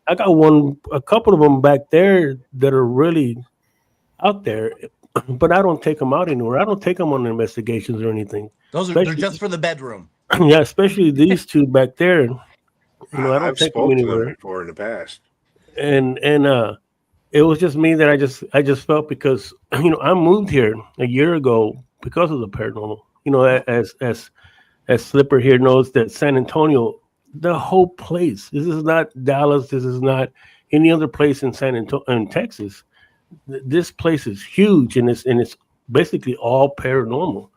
a couple of them back there that are really out there, but I don't take them out anywhere. I don't take them on investigations or anything. They're just for the bedroom. Yeah, especially these two back there. You know, I don't I've take them spoken to anywhere them before in the past. and it was just me that I just felt because I moved here a year ago because of the paranormal. As Slipper here knows that San Antonio, the whole place. This is not Dallas. This is not any other place in in Texas. This place is huge and it's basically all paranormal.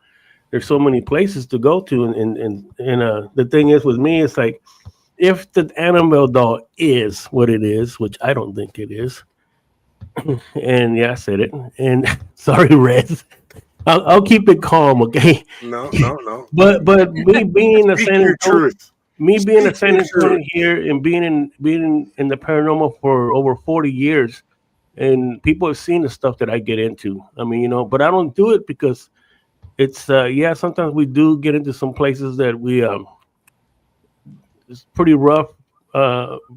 There's so many places to go to, and the thing is with me, it's like if the Annabelle doll is what it is, which I don't think it is. And yeah, I said it. And sorry, Rez. I'll keep it calm, okay? No. But me being a San Antonio, truth. here and being in the paranormal for over 40 years, and people have seen the stuff that I get into. I mean, but I don't do it because it's sometimes we do get into some places that we it's pretty rough.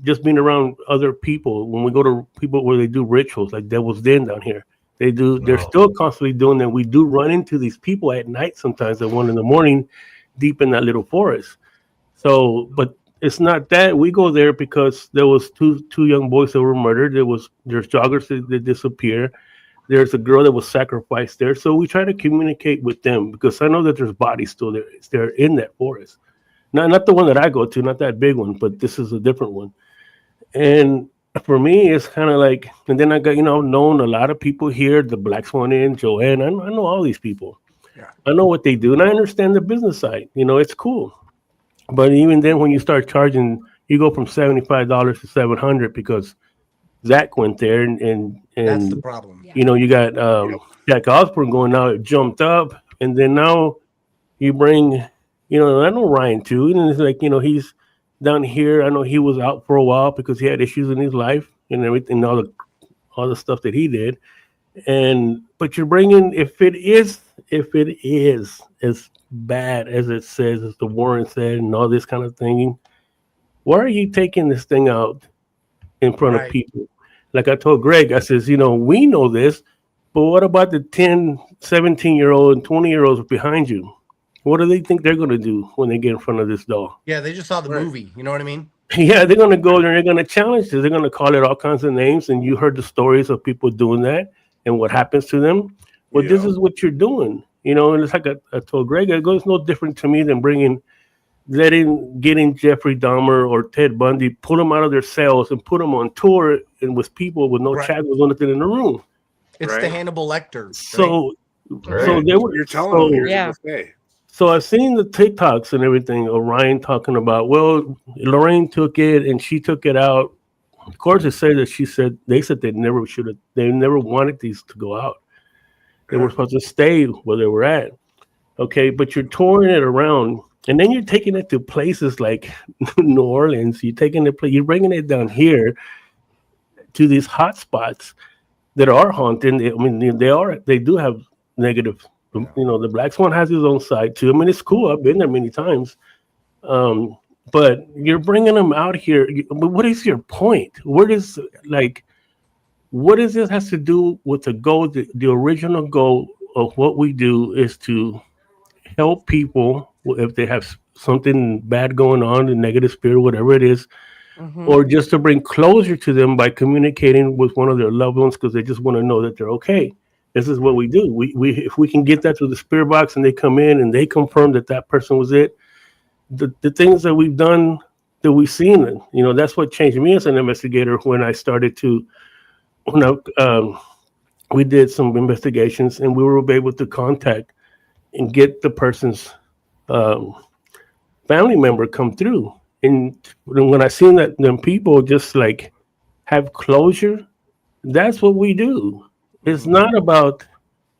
Just being around other people when we go to people where they do rituals like Devil's Den down here. They're still constantly doing that. We do run into these people at night sometimes at 1 a.m, deep in that little forest. So, but it's not that. We go there because there was two young boys that were murdered. There's joggers that disappear. There's a girl that was sacrificed there. So we try to communicate with them because I know that there's bodies still there. They're in that forest. Not the one that I go to, not that big one, but this is a different one. And for me, it's kind of like, and then I got, known a lot of people here, the Black Swan Inn, Joanne. I know all these people. Yeah. I know what they do, and I understand the business side. It's cool. But even then, when you start charging, you go from $75 to $700 because Zach went there, and that's the problem. You got Jack Osborne going out, it jumped up, and then now you bring. I know Ryan too, and it's like he's down here. I know he was out for a while because he had issues in his life and everything, all the stuff that he did. But you're bringing if it is as bad as it says, as the Warren said, and all this kind of thing, why are you taking this thing out in front of people? Like I told Greg, I says, we know this, but what about the 10, 17-year-old and 20-year-olds behind you? What do they think they're going to do when they get in front of this doll? Yeah, they just saw the movie. You know what I mean? Yeah, they're going to go there and they're going to challenge it. They're going to call it all kinds of names. And you heard the stories of people doing that and what happens to them. Well, this is what you're doing. And it's like I told Greg, it goes no different to me than getting Jeffrey Dahmer or Ted Bundy, pull them out of their cells and put them on tour and with people with no shadows or nothing in the room. It's the Hannibal Lecter. So they were. You're telling them. Yeah. So I've seen the TikToks and everything of Ryan talking about, well, Lorraine took it and she took it out. Of course, they said they never wanted these to go out. They were supposed to stay where they were at. Okay, but you're touring it around and then you're taking it to places like New Orleans. You're bringing it down here to these hot spots that are haunted. I mean, they do have negative. The Black Swan has his own side too. I mean, it's cool. I've been there many times. But you're bringing them out here. What is your point? What does this has to do with the goal? The original goal of what we do is to help people if they have something bad going on, a negative spirit, whatever it is, or just to bring closure to them by communicating with one of their loved ones because they just want to know that they're okay. This is what we do. We if we can get that through the spirit box and they come in and they confirm that person was it. The things that we've done, that we've seen, that's what changed me as an investigator when I started to, we did some investigations, and we were able to contact and get the person's um, family member come through. And when I seen that them people just like have closure, that's what we do. It's not about,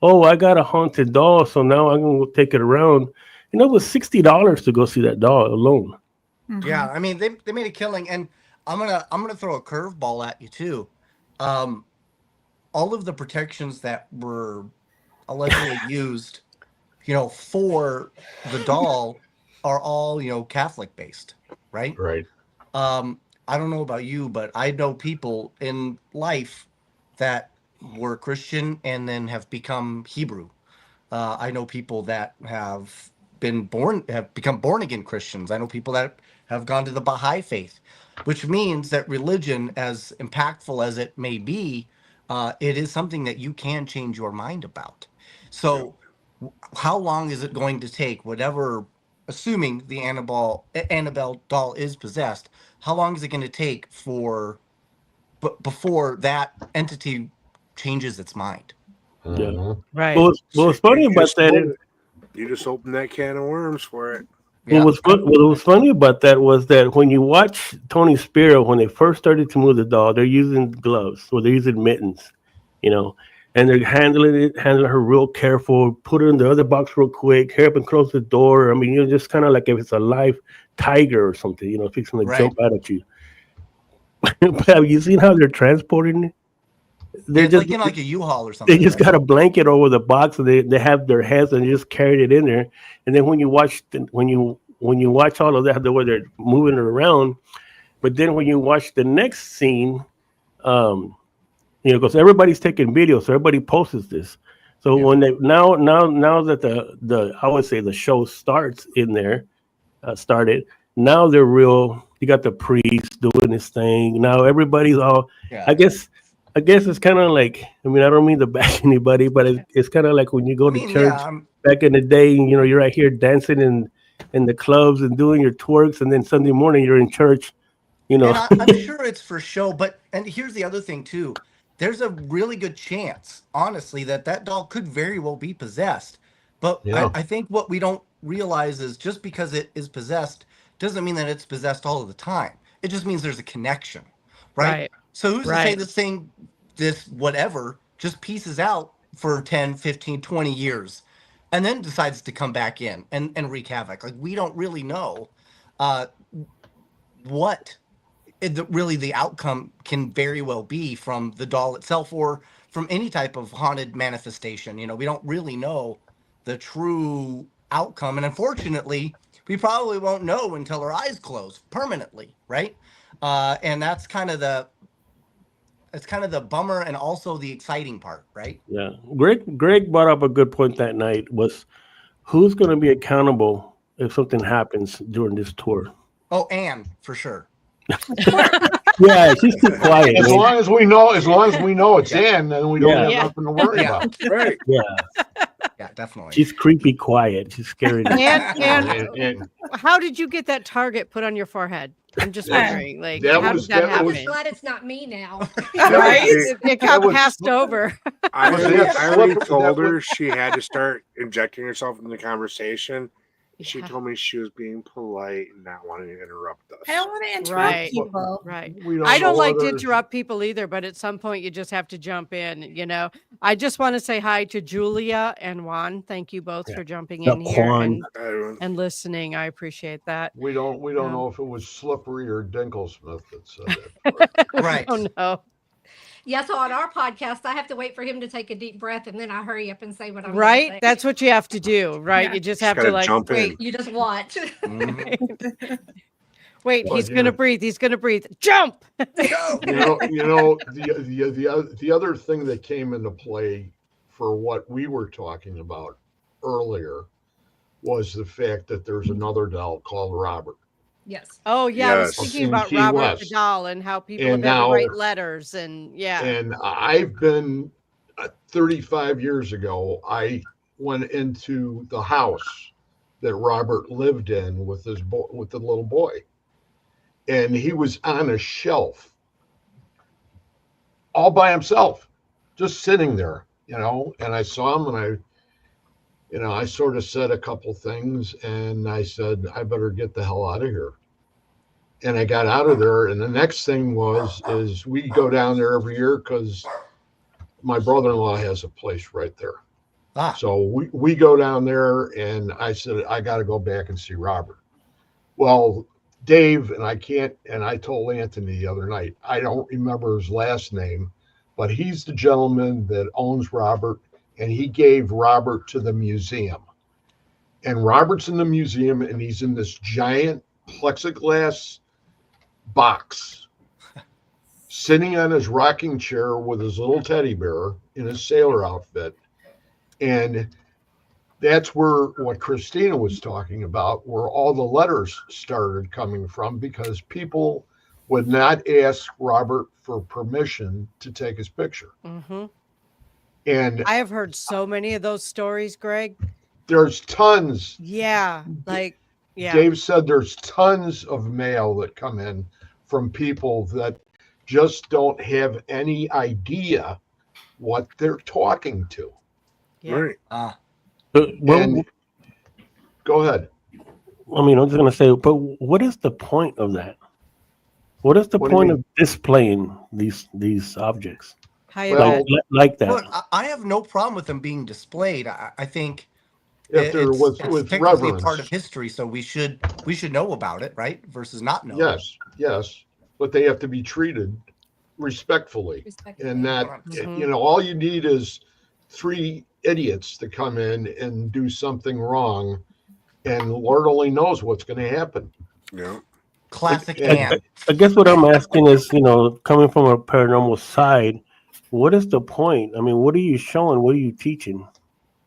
oh, I got a haunted doll, so now I'm gonna go take it around. It was $60 to go see that doll alone. Yeah, I mean they made a killing, and I'm gonna throw a curveball at you too. All of the protections that were allegedly used, for the doll are all Catholic based, right? Right. I don't know about you, but I know people in life that were Christian and then have become Hebrew. I know people that have become born again Christians. I know people that have gone to the Baha'i faith, which means that religion, as impactful as it may be, it is something that you can change your mind about. So, how long is it going to take? Whatever, assuming the Annabelle doll is possessed, how long is it going to take before that entity changes its mind? Yeah. Right. What's funny about that is You just opened that can of worms for it. what was funny about that was that when you watch Tony Spiro, when they first started to move the doll, they're using gloves or they're using mittens, and they're handling her real careful, put her in the other box real quick, hurry up and close the door. I mean, just kind of like if it's a live tiger or something, fixing to jump out at you. But have you seen how they're transporting it? They're It's just like in like a U-Haul or something. they just got a blanket over the box, and they have their heads and they just carried it in there. And then when you watch all of that, the way they're moving it around, but then when you watch the next scene, because everybody's taking video, so everybody posts this. So when they now that the I would say the show starts in there, started. Now they're real. You got the priest doing his thing. Now everybody's all. Yeah. I guess it's kind of like. I mean, I don't mean to bash anybody, but it's kind of like when you go to church back in the day. And, you're right here dancing in the clubs and doing your twerks, and then Sunday morning you're in church. And I'm sure it's for show, and here's the other thing too. There's a really good chance, honestly, that doll could very well be possessed. But I think what we don't realize is just because it is possessed doesn't mean that it's possessed all of the time. It just means there's a connection, right? So who's to say this whatever, just pieces out for 10, 15, 20 years and then decides to come back in and wreak havoc? Like, we don't really know what really the outcome can very well be from the doll itself or from any type of haunted manifestation. We don't really know the true outcome, and unfortunately we probably won't know until our eyes close permanently, right? And that's kind of the bummer and also the exciting part, right? Yeah. Greg brought up a good point that night was who's going to be accountable if something happens during this tour. Oh, Anne, for sure. Yeah, she's too quiet. As long as we know it's Ann, then we don't have nothing to worry Yeah. about. Right. Yeah. Yeah, definitely. She's creepy quiet. She's scary. And how did you get that target put on your forehead? I'm just wondering, like, how did that happen? I'm glad it's not me now. Right? It got passed over. I already told her she had to start injecting herself in the conversation. She told me she was being polite and not wanting to interrupt us. I don't want to interrupt people. Right. We I don't know like to whether- interrupt people either, but at some point you just have to jump in, I just want to say hi to Julia and Juan. Thank you both for jumping in here and listening. I appreciate that. We don't know if it was Slippery or Dinklesmith that said it. Right. Oh no. Yeah, so on our podcast, I have to wait for him to take a deep breath and then I hurry up and say what I'm Right? gonna say. That's what you have to do, right? Yeah. You just Just have to gotta like jump in. wait. You just watch. Wait, Well, he's gonna breathe. He's gonna breathe. Jump. The other thing that came into play for what we were talking about earlier was the fact that there's another doll called Robert. Yes. Oh yeah, I was Yes. thinking In about Key Robert the West. doll and how people And have had to now- write letters and yeah. And I've been 35 years ago, I went into the house that Robert lived in with the little boy. And he was on a shelf all by himself, just sitting there, and I saw him, and I sort of said a couple things, and I said, I better get the hell out of here. And I got out of there. And the next thing is we go down there every year because my brother-in-law has a place right there. So we go down there, and I said, I got to go back and see Robert. Well, Dave, and I told Anthony the other night, I don't remember his last name, but he's the gentleman that owns Robert, and he gave Robert to the museum. And Robert's in the museum, and he's in this giant plexiglass box, sitting on his rocking chair with his little teddy bear in his sailor outfit. And that's where what Kristina was talking about, where all the letters started coming from, because people would not ask Robert for permission to take his picture. Mm-hmm. And I have heard so many of those stories, Greg. There's tons. Yeah. Dave said there's tons of mail that come in from people that just don't have any idea what they're talking to. Yeah. Right. Go ahead. I mean, I'm just going to say, but what is the point of that? What is the point of displaying these objects like that? Look, I have no problem with them being displayed. I think if there was technically a part of history, so we should know about it, right? Versus not know. Yes, but they have to be treated respectfully. And that all you need is 3 idiots to come in and do something wrong, and Lord only knows what's going to happen. Yeah. Classic. I guess what I'm asking is, coming from a paranormal side, what is the point? I mean, what are you showing? What are you teaching?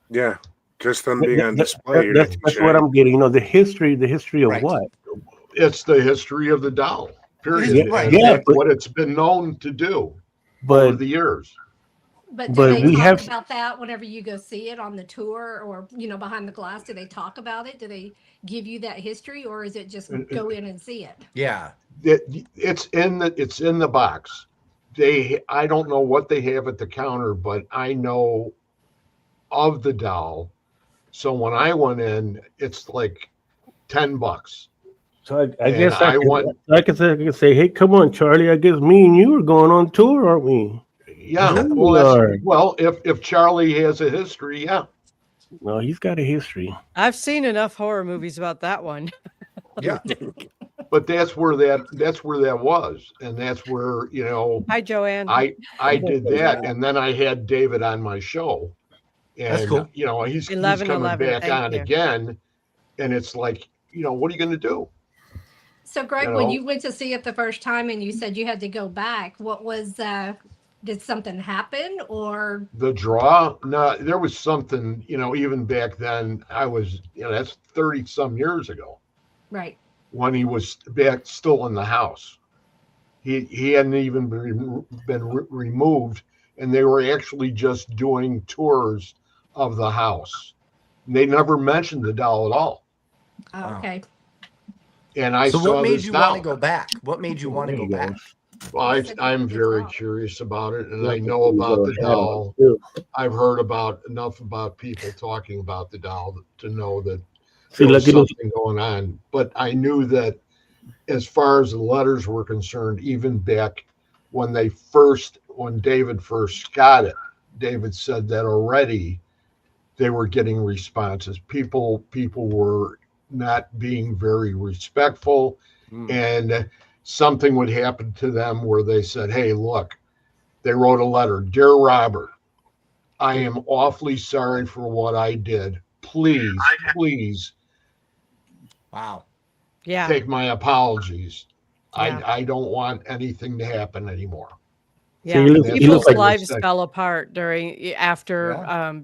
Yeah, just them being on display. That's what I'm getting. The history of what? It's the history of the doll. Period. What it's been known to do over the years. But do they talk about that whenever you go see it on the tour or, behind the glass? Do they talk about it? Do they give you that history, or is it just go in and see it? Yeah. It's in the box. I don't know what they have at the counter, but I know of the doll. So when I went in, it's like $10. So I guess I could say, hey, come on, Charlie. I guess me and you are going on tour, aren't we? Yeah. Well, if Charlie has a history, yeah. No, he's got a history. I've seen enough horror movies about that one. Yeah. But that's where that was, and that's where Hi, Joanne. I did that, and then I had David on my show, and that's cool. He's coming back on again, and it's like what are you going to do? So, Greg, when you went to see it the first time, and you said you had to go back, what was? Did something happen, or the draw? No, there was something. Even back then, I was. That's 30 some years ago. Right. When he was back still in the house. He hadn't even been removed, and they were actually just doing tours of the house. They never mentioned the doll at all. Oh, okay. And I saw what made you want to go back? What made you want to go back? Well, I'm very curious about it, and I know about the doll. I've heard enough about people talking about the doll to know that there was something going on. But I knew that as far as the letters were concerned, even back when David first got it, David said that already they were getting responses. People were not being very respectful, and something would happen to them where they said, hey, look, they wrote a letter. Dear Robert, I am awfully sorry for what I did. Please, wow. Yeah. Take my apologies. Yeah. I don't want anything to happen anymore. Yeah, people's lives fell apart after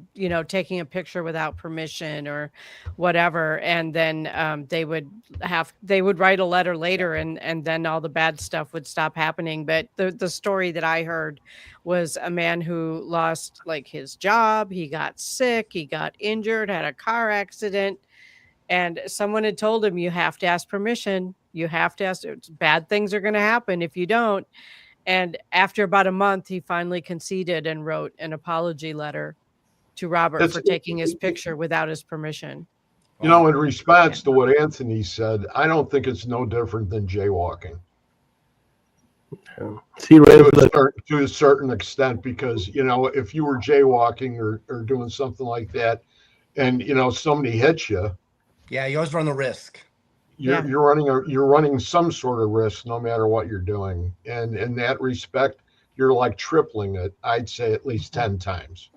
taking a picture without permission or whatever, and then they would write a letter later, and then all the bad stuff would stop happening. But the story that I heard was a man who lost his job, he got sick, he got injured, had a car accident, and someone had told him, you have to ask permission. You have to ask. Bad things are going to happen if you don't. And after about a month, he finally conceded and wrote an apology letter to Robert for taking his picture without his permission. You know, in response to what Anthony said, I don't think it's no different than jaywalking. See, to a certain extent, because, you know, if you were jaywalking or doing something like that, and, you know, somebody hits you, yeah, you always run the risk. You're running some sort of risk no matter what you're doing. And in that respect, you're like tripling it, I'd say at least 10 times.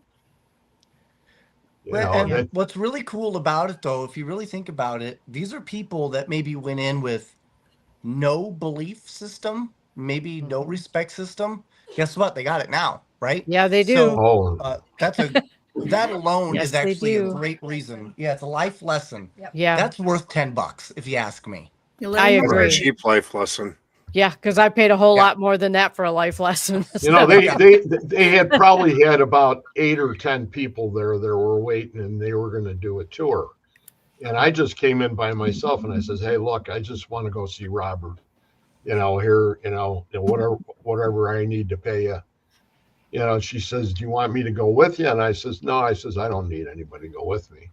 What's really cool about it, though, if you really think about it, these are people that maybe went in with no belief system, maybe no respect system. Guess what? They got it now, right? Yeah, they do. So that alone Yes, is they actually a do. great reason. Yeah, it's a life lesson. Yeah. That's worth $10 if you ask me. I agree. That's a cheap life lesson. Yeah, because I paid a whole lot more than that for a life lesson. You know, they had probably had about 8 or 10 people there that were waiting, and they were going to do a tour. And I just came in by myself, and I says, "Hey, look, I just want to go see Robert. You know, here, you know, whatever I need to pay you." You know, she says, "Do you want me to go with you?" And I says, "No." I says, "I don't need anybody to go with me."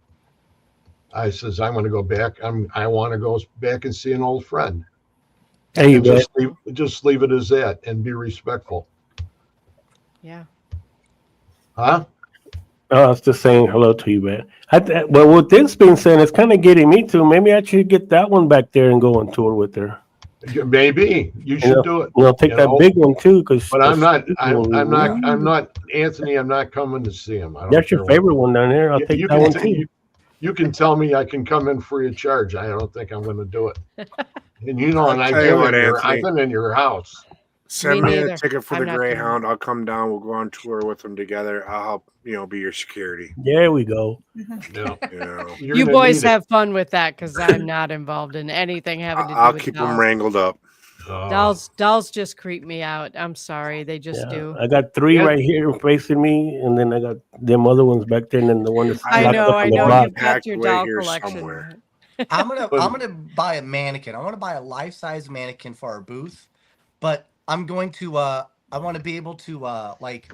I says, "I'm going to go back. I want to go back and see an old friend." Hey, and just leave it as that and be respectful. Yeah. Huh? I was just saying hello to you, man. Well, with this being said, it's kind of getting me to maybe I should get that one back there and go on tour with her. Maybe you should do it. I'll take that big one too, but I'm not, Anthony. I'm not coming to see him. That's your favorite one down there. I'll take that one too. You can tell me I can come in free of charge. I don't think I'm going to do it. And you know, and I've been in your house. Send me a ticket for the Greyhound. I'll come down. We'll go on tour with them together. I'll help, be your security. There we go. You boys have fun with that, because I'm not involved in anything having to do I'll with keep dolls. them wrangled up. Dolls just creep me out. I'm sorry, they just do. I got 3 right here facing me, and then I got them other ones back there, and then the one that's I know you've got your doll here collection. somewhere. I'm gonna buy a mannequin. I want to buy a life-size mannequin for our booth, but I'm going to I want to be able to like,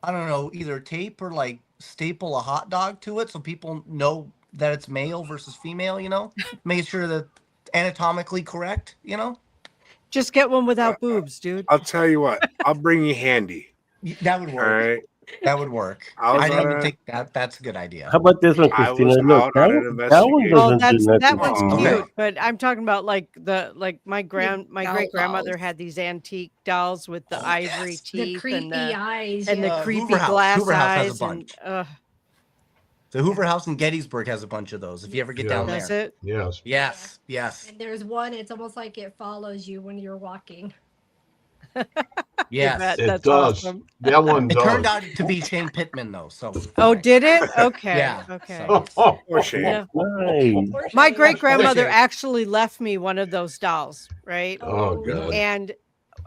I don't know, either tape or like staple a hot dog to it so people know that it's male versus female, make sure that anatomically correct, Just get one without boobs, dude. I'll tell you what, I'll bring you handy. That would work. All right. That would work. I didn't even think that's a good idea. How about this one, Christina? Look, that one's cute, but I'm talking about like my great grandmother had these antique dolls with the ivory teeth, the creepy eyes, and the creepy Hoover glass Hoover House eyes. has a bunch. The Hoover House in Gettysburg has a bunch of those. If you ever get down there, Does it? Yes. And there's one. It's almost like it follows you when you're walking. Yes, it does. Awesome. That one does. It turned out to be Shane Pittman, though. So. Oh, did it? Okay. Yeah. Okay. Poor Shane. Yeah. Nice. My great grandmother actually left me one of those dolls, right? Oh, God. And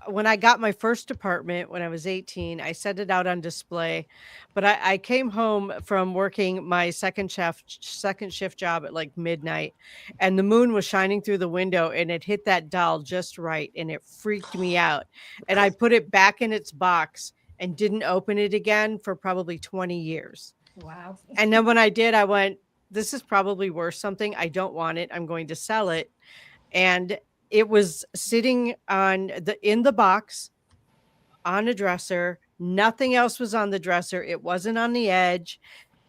when I got my first apartment when I was 18, I set it out on display. But I came home from working my second shift job at like midnight, and the moon was shining through the window, and it hit that doll just right, and it freaked me out. And I put it back in its box and didn't open it again for probably 20 years. Wow. And then when I did, I went, this is probably worth something. I don't want it. I'm going to sell it. And it was sitting in the box on a dresser. Nothing else was on the dresser. It wasn't on the edge.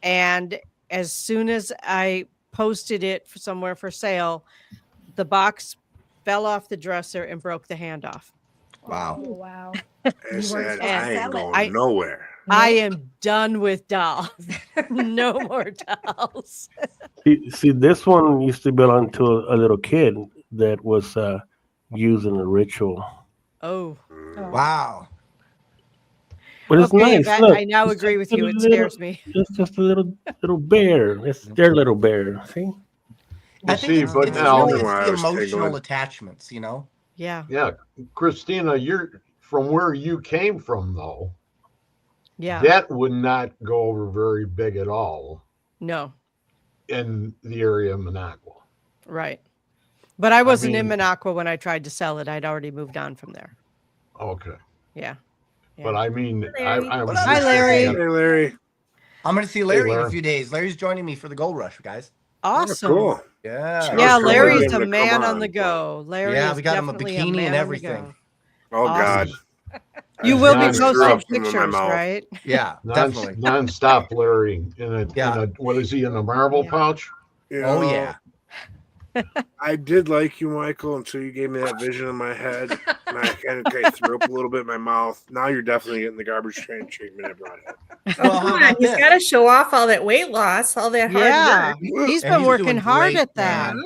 And as soon as I posted it somewhere for sale, the box fell off the dresser and broke the hand off. Wow. Oh, wow. I said, I ain't going nowhere. I am done with dolls. No more dolls. See, this one used to belong to a little kid that was using a ritual. Oh. Wow. But it's Okay, nice. that- Look, I now it's agree just with a you. It little- scares me. It's just a little bear. It's their little bear. See? I think it's really now- it's I the was emotional tingling. attachments, Yeah. Yeah, Christina, you're from where you came from, though. Yeah. That would not go over very big at all No. in the area of Minocqua. Right. But I wasn't in mean- Minocqua when I tried to sell it. I'd already moved on from there. Okay. Yeah. But I mean, I was Hi, just Larry. looking Hey, Larry. I'm going to see Larry in a Larry. few days. Larry's joining me for the Gold Rush, guys. Awesome. Cool. Yeah. I Yeah, was gonna Larry's get him a to come man on on, the but- go. Larry Yeah, is we got him a definitely bikini man and on the everything. go. Oh Awesome. God. You I will be just threw posting up some in my pictures, mouth. right? Yeah, definitely. Non-stop Larry in a what is he, in a marble pouch? You Oh, know, yeah. I did like you, Michael, until you gave me that vision in my head, and I kind of threw up a little bit in my mouth. Now you're definitely getting the garbage train treatment at Broadhead. Well, come on, he's got to show off all that weight loss, all that hard Yeah, work. he's And been he's working doing hard great, at that. man.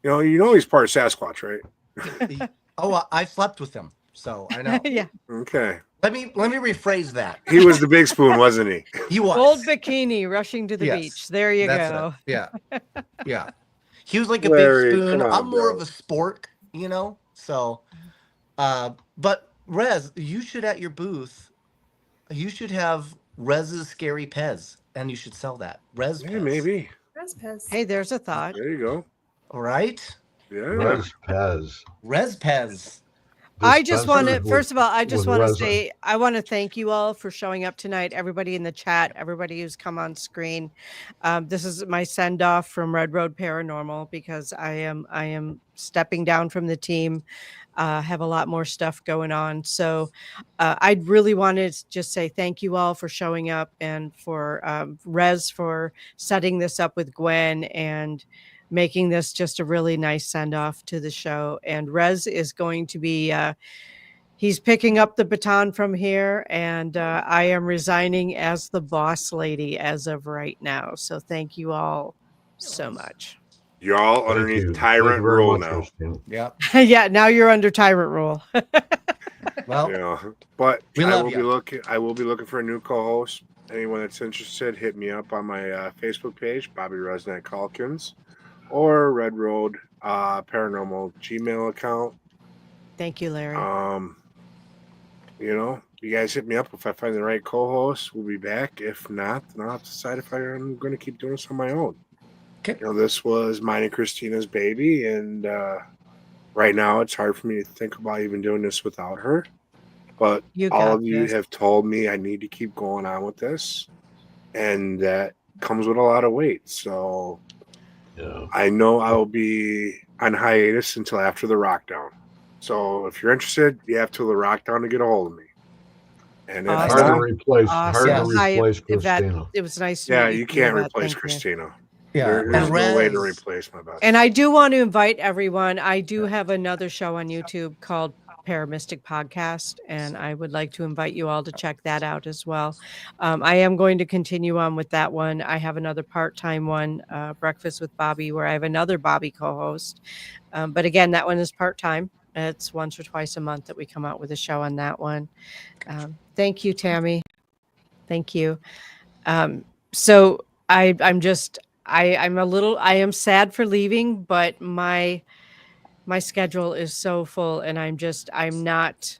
You know he's part Sasquatch, right? Oh, I slept with him, so I know. Yeah. Okay. Let me rephrase that. He was the big spoon, wasn't he? He was. Old bikini rushing to the Yes, beach. There you that's go. it. Yeah. Yeah. He was like a Larry, big spoon. come on, I'm more bro. of a spork, you know? So, but Rez, you should at your booth, you should have Rez's Scary Pez, and you should sell that. Rez Yeah, Pez. maybe. Hey, there's a thought. There you go. All right? Yeah. Rez Pez. Rez Pez. I just want to, Dispensers first of all, I with just want to resin. say, I want to thank you all for showing up tonight. Everybody in the chat, everybody who's come on screen. This is my send off from Red Road Paranormal because I am stepping down from the team. Have a lot more stuff going on. So I really wanted to just say thank you all for showing up and for Rez for setting this up with Gwen and making this just a really nice send off to the show. And Rez is going to be, he's picking up the baton from here. And I am resigning as the boss lady as of right now. So thank you all so much. You're all Thank underneath you. tyrant Thank you very rule much, now. Christine. Yeah. Yeah, now you're under tyrant rule. Well, Yeah. But we I love will you. be looking. I will be looking for a new co-host. Anyone that's interested, hit me up on my Facebook page, Bobby Rezneck Calkins, or Red Road Paranormal Gmail account. Thank you, Larry. You know, you guys hit me up if I find the right co-host. We'll be back. If not, then I'll have to decide if I'm going to keep doing this on my own. Okay. You know, this was mine and Christina's baby, and right now it's hard for me to think about even doing this without her. But You all got of you this. have told me I need to keep going on with this, and that comes with a lot of weight. So Yeah. I know I will be on hiatus until after the Rockdown. So if you're interested, you have till the Rockdown to get a hold of me. And if Awesome. Hard to not, replace. Hard to Awesome. Hi, replace if that, Christina. it was nice to yeah, meet you too, can't Yvette. replace Thank you. Christina. Yeah. There's And no way to Rez, replace my best. And I do want to invite everyone. I do have another show on YouTube called Paramistic Podcast, and I would like to invite you all to check that out as well. I am going to continue on with that one. I have another part-time one, Breakfast with Bobby, where I have another Bobby co-host. But again, that one is part-time. It's once or twice a month that we come out with a show on that one. Thank you, Tammy. Thank you. So I am sad for leaving, but my schedule is so full and I'm not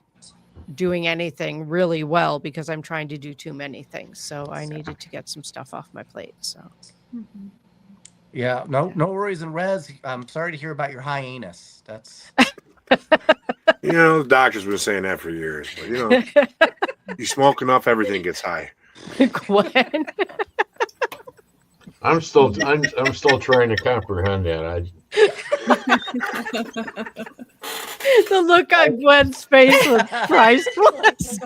doing anything really well because I'm trying to do too many things. So I needed to get some stuff off my plate. So yeah, no worries. And Rez, I'm sorry to hear about your hiatus. That's You know, the doctor's been saying that for years, but you know, you smoke enough, everything gets high. Gwen. I'm still trying to comprehend that. The look on Gwen's face was priceless.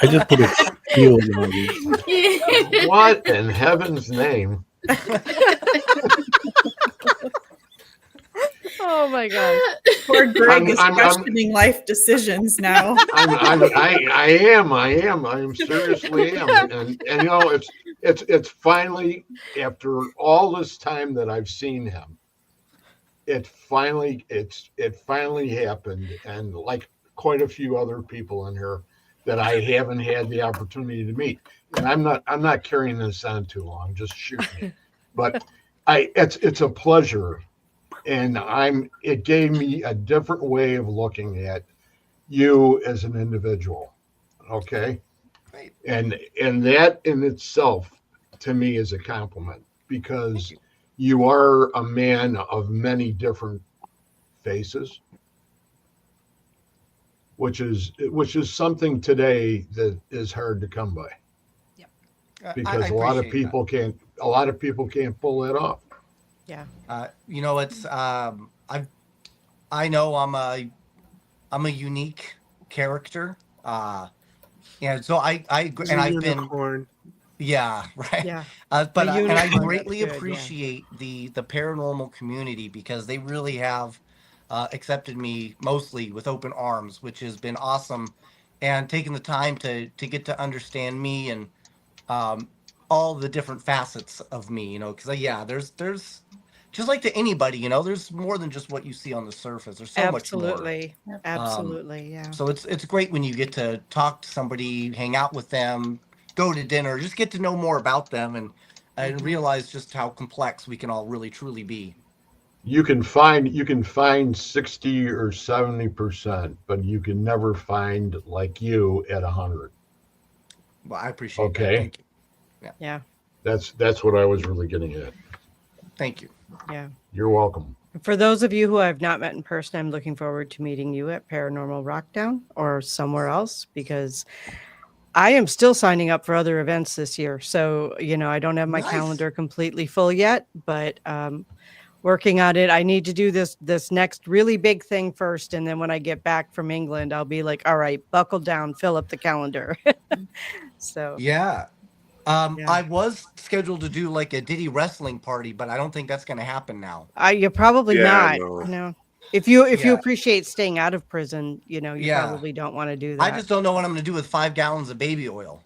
I just put a shield on you. What in heaven's name? Oh my god! Poor Greg is I'm- questioning life decisions now. I am seriously am, and you know it's finally, after all this time that I've seen him, it finally happened, and like quite a few other people in here that I haven't had the opportunity to meet, and I'm not carrying this on too long, just shooting it, but it's a pleasure. And it gave me a different way of looking at you as an individual. Okay. And that in itself to me is a compliment, because you are a man of many different faces, which is something today that is hard to come by. Because a lot of people can't pull that off. Yeah. It's I know I'm a unique character. And so I agree, and I've been yeah, right. Yeah. But and I unicorn, greatly that's good, yeah. appreciate the paranormal community because they really have accepted me mostly with open arms, which has been awesome, and taking the time to get to understand me and all the different facets of me, because there's just like to anybody, there's more than just what you see on the surface. There's so much more. Absolutely. Yeah. So it's great when you get to talk to somebody, hang out with them, go to dinner, just get to know more about them and realize just how complex we can all really truly be. You can find 60 or 70%, but you can never find like you at 100. Well, I appreciate that. Thank you. Yeah. That's what I was really getting at. Thank you. Yeah. You're welcome. For those of you who I've not met in person, I'm looking forward to meeting you at Paranormal Rockdown or somewhere else because I am still signing up for other events this year. So, I don't have my calendar completely full yet, but working on it. I need to do this next really big thing first. And then when I get back from England, I'll be like, all right, buckle down, fill up the calendar. So, yeah. I was scheduled to do like a Diddy wrestling party, but I don't think that's going to happen now. You're probably not. No. If you appreciate staying out of prison, you probably don't want to do that. I just don't know what I'm going to do with 5 gallons of baby oil.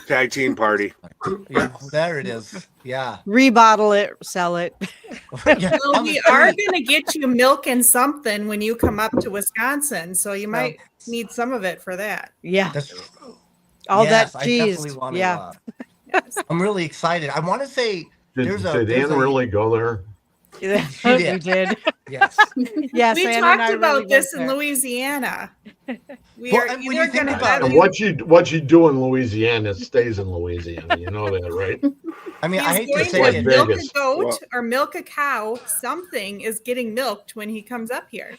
Tag team party. Yeah, there it is. Yeah. Rebottle it, sell it. Well, we are going to get you milk and something when you come up to Wisconsin, so you might need some of it for that. Yeah. All that cheese. Yeah. I'm really excited. I want to say did Ann really go there? Yeah, she did. You did. Yes. Yes. We Ann talked and I about really this went in there. Louisiana. We Well, are and when either you think going to about have it, what you do in Louisiana stays in Louisiana. You know that, right? I mean, I hate to he's say going it. to milk a Vegas. goat or milk a cow. Something is getting milked when he comes up here.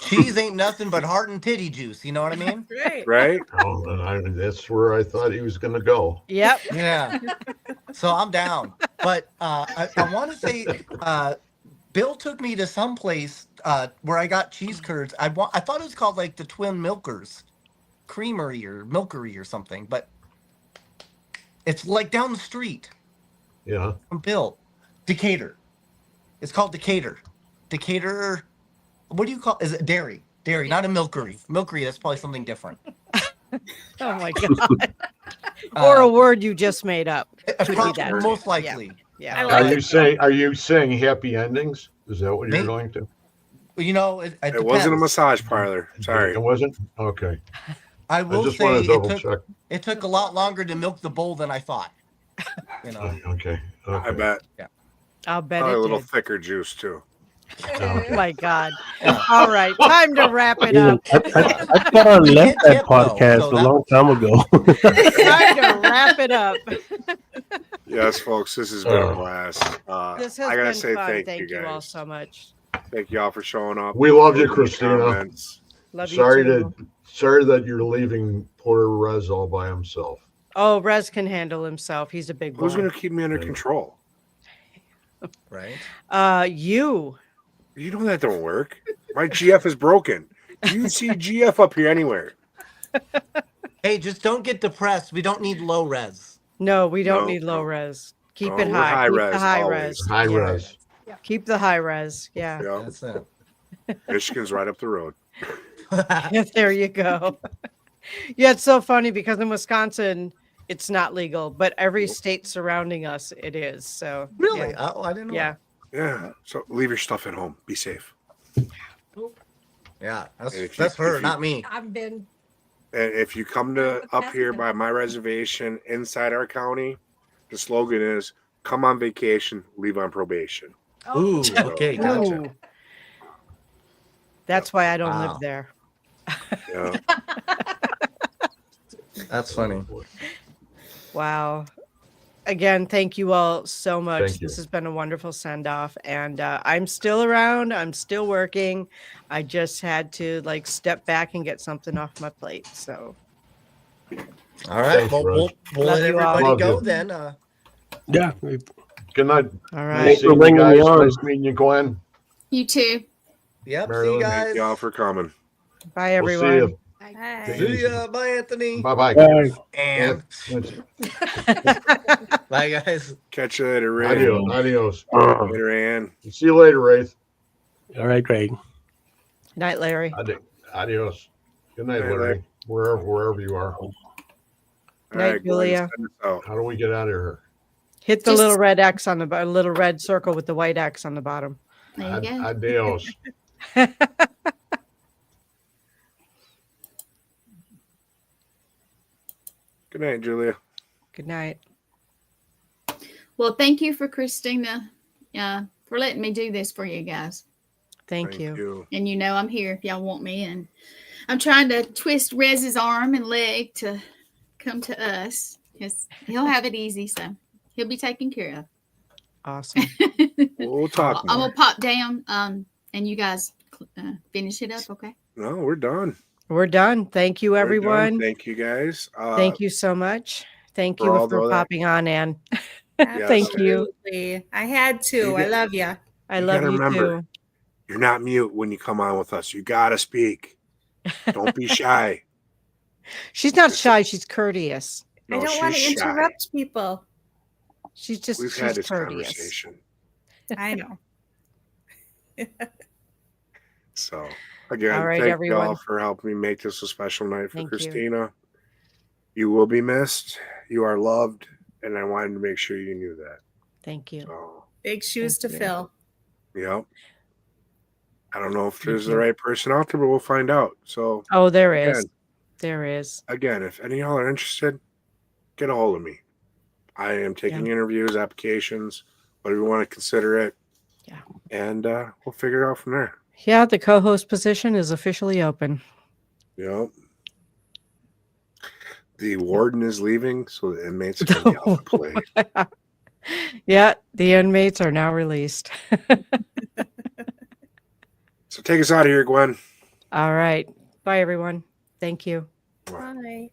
Cheese ain't nothing but heart and titty juice. You know what I mean? Right. Right? Oh, and that's where I thought he was going to go. Yep. Yeah. So I'm down. But I want to say Bill took me to some place where I got cheese curds. I thought it was called like the Twin Milkers Creamery or Milkery or something, but it's like down the street. Yeah. From Bill. Decatur. It's called Decatur. Decatur. What do you call? Is it dairy? Dairy, not a milkery. Milkery. That's probably something different. Oh my god! Or a word you just made up. Could be that. Most likely. Yeah. Are you saying happy endings? Is that what you're going to? Well, it wasn't a massage parlor. Sorry. It wasn't? Okay. I will just say want to double check. it took a lot longer to milk the bowl than I thought. Okay. I bet. Yeah. I'll bet Probably it a little did. thicker juice too. Oh my god! All right, time to wrap it up. I thought I left that podcast a long time ago. Time to wrap it up. Yes, folks, this has been a blast. This has I gotta been say fun. thank you all guys. so much. Thank you all for showing up. We loved you, Leaving Christina. comments. Love you Sorry too. sorry that you're leaving poor Rez all by himself. Oh, Rez can handle himself. He's a big boy. Who's gonna keep me under control? Right. You. You know that don't work. My GF is broken. You see GF up here anywhere. Hey, just don't get depressed. We don't need low res. No, we don't No, need low res. Keep No, it we're high. high Keep res, the high always. res. High Yeah. res. Keep the high res. Yeah. Yeah. That's it. Michigan's right up the road. Yeah, there you go. Yeah, it's so funny because in Wisconsin, it's not legal, but every state surrounding us, it is. So Really? yeah. Oh, I didn't know. Yeah. Yeah. So leave your stuff at home. Be safe. Yeah. And if That's you- her, if you- not me. I've been And if you come to up here by my reservation inside our county, the slogan is "Come on vacation, leave on probation." Ooh, okay, gotcha. Ooh. That's why I don't Wow. live there. Yeah. That's funny. Wow. again, thank you all so much. Thank you. This has been a wonderful send off, and I'm still around. I'm still working. I just had to like step back and get something off my plate. So, All right. Thanks, Well, Rose. we'll Love let you all. everybody Love go you. then. Yeah. Good night. All Nice right. Thanks for seeing you bringing me guys. on. Nice meeting you, Gwen. You too. Yep. See you Marilyn, guys. Thank y'all for coming. Bye, We'll see everyone. you. Bye. See ya. Bye, Anthony. Bye-bye. Bye. And Bye. bye, guys. Catch you later, Ray. Adios. Adios. Later, Ann. See you later, Wraith. All right, Craig. Night, Larry. Adios. Good night, Night, Larry. Larry. Wherever you are. All Night, right, Gwen, Julia. send us out. How do we get out of here? Hit the Just- little red X on the little red circle with the white X on the bottom. There you go. Adios. Good night, Julia. Good night. Well, thank you for Christina for letting me do this for you guys. Thank you. And you know I'm here if y'all want me. And I'm trying to twist Rez's arm and leg to come to us because he'll have it easy. So he'll be taken care of. Awesome. We'll talk I'm more. gonna pop down and you guys finish it up, okay? No, we're done. We're done. Thank you, We're done. everyone. Thank you, guys. Thank you so much. Thank for you all for that- popping on, Ann. Thank you. Absolutely. I had to. You I get- love you. I You love gotta you remember, too. You're not mute when you come on with us. You gotta speak. Don't be shy. She's not shy. She's courteous. No, I don't want to she's shy. interrupt people. She's just We've she's had this courteous. conversation. I know. So again, All right, thank everyone. y'all for helping me make this a special night for Thank you. Christina. You will be missed. You are loved, and I wanted to make sure you knew that. Thank you. So, Big shoes Thank to you. fill. yep. I don't know if Thank there's the you. right person out there, but we'll find out. So Oh, there is. again, There is. again, if any of y'all are interested, get a hold of me. I am taking interviews, applications, whatever you want to consider it. Yeah. And we'll figure it out from there. Yeah, the co-host position is officially open. Yep. The warden is leaving, so the inmates are going to be off the play. Yeah, the inmates are now released. So take us out of here, Gwen. All right. Bye, everyone. Thank you. Bye.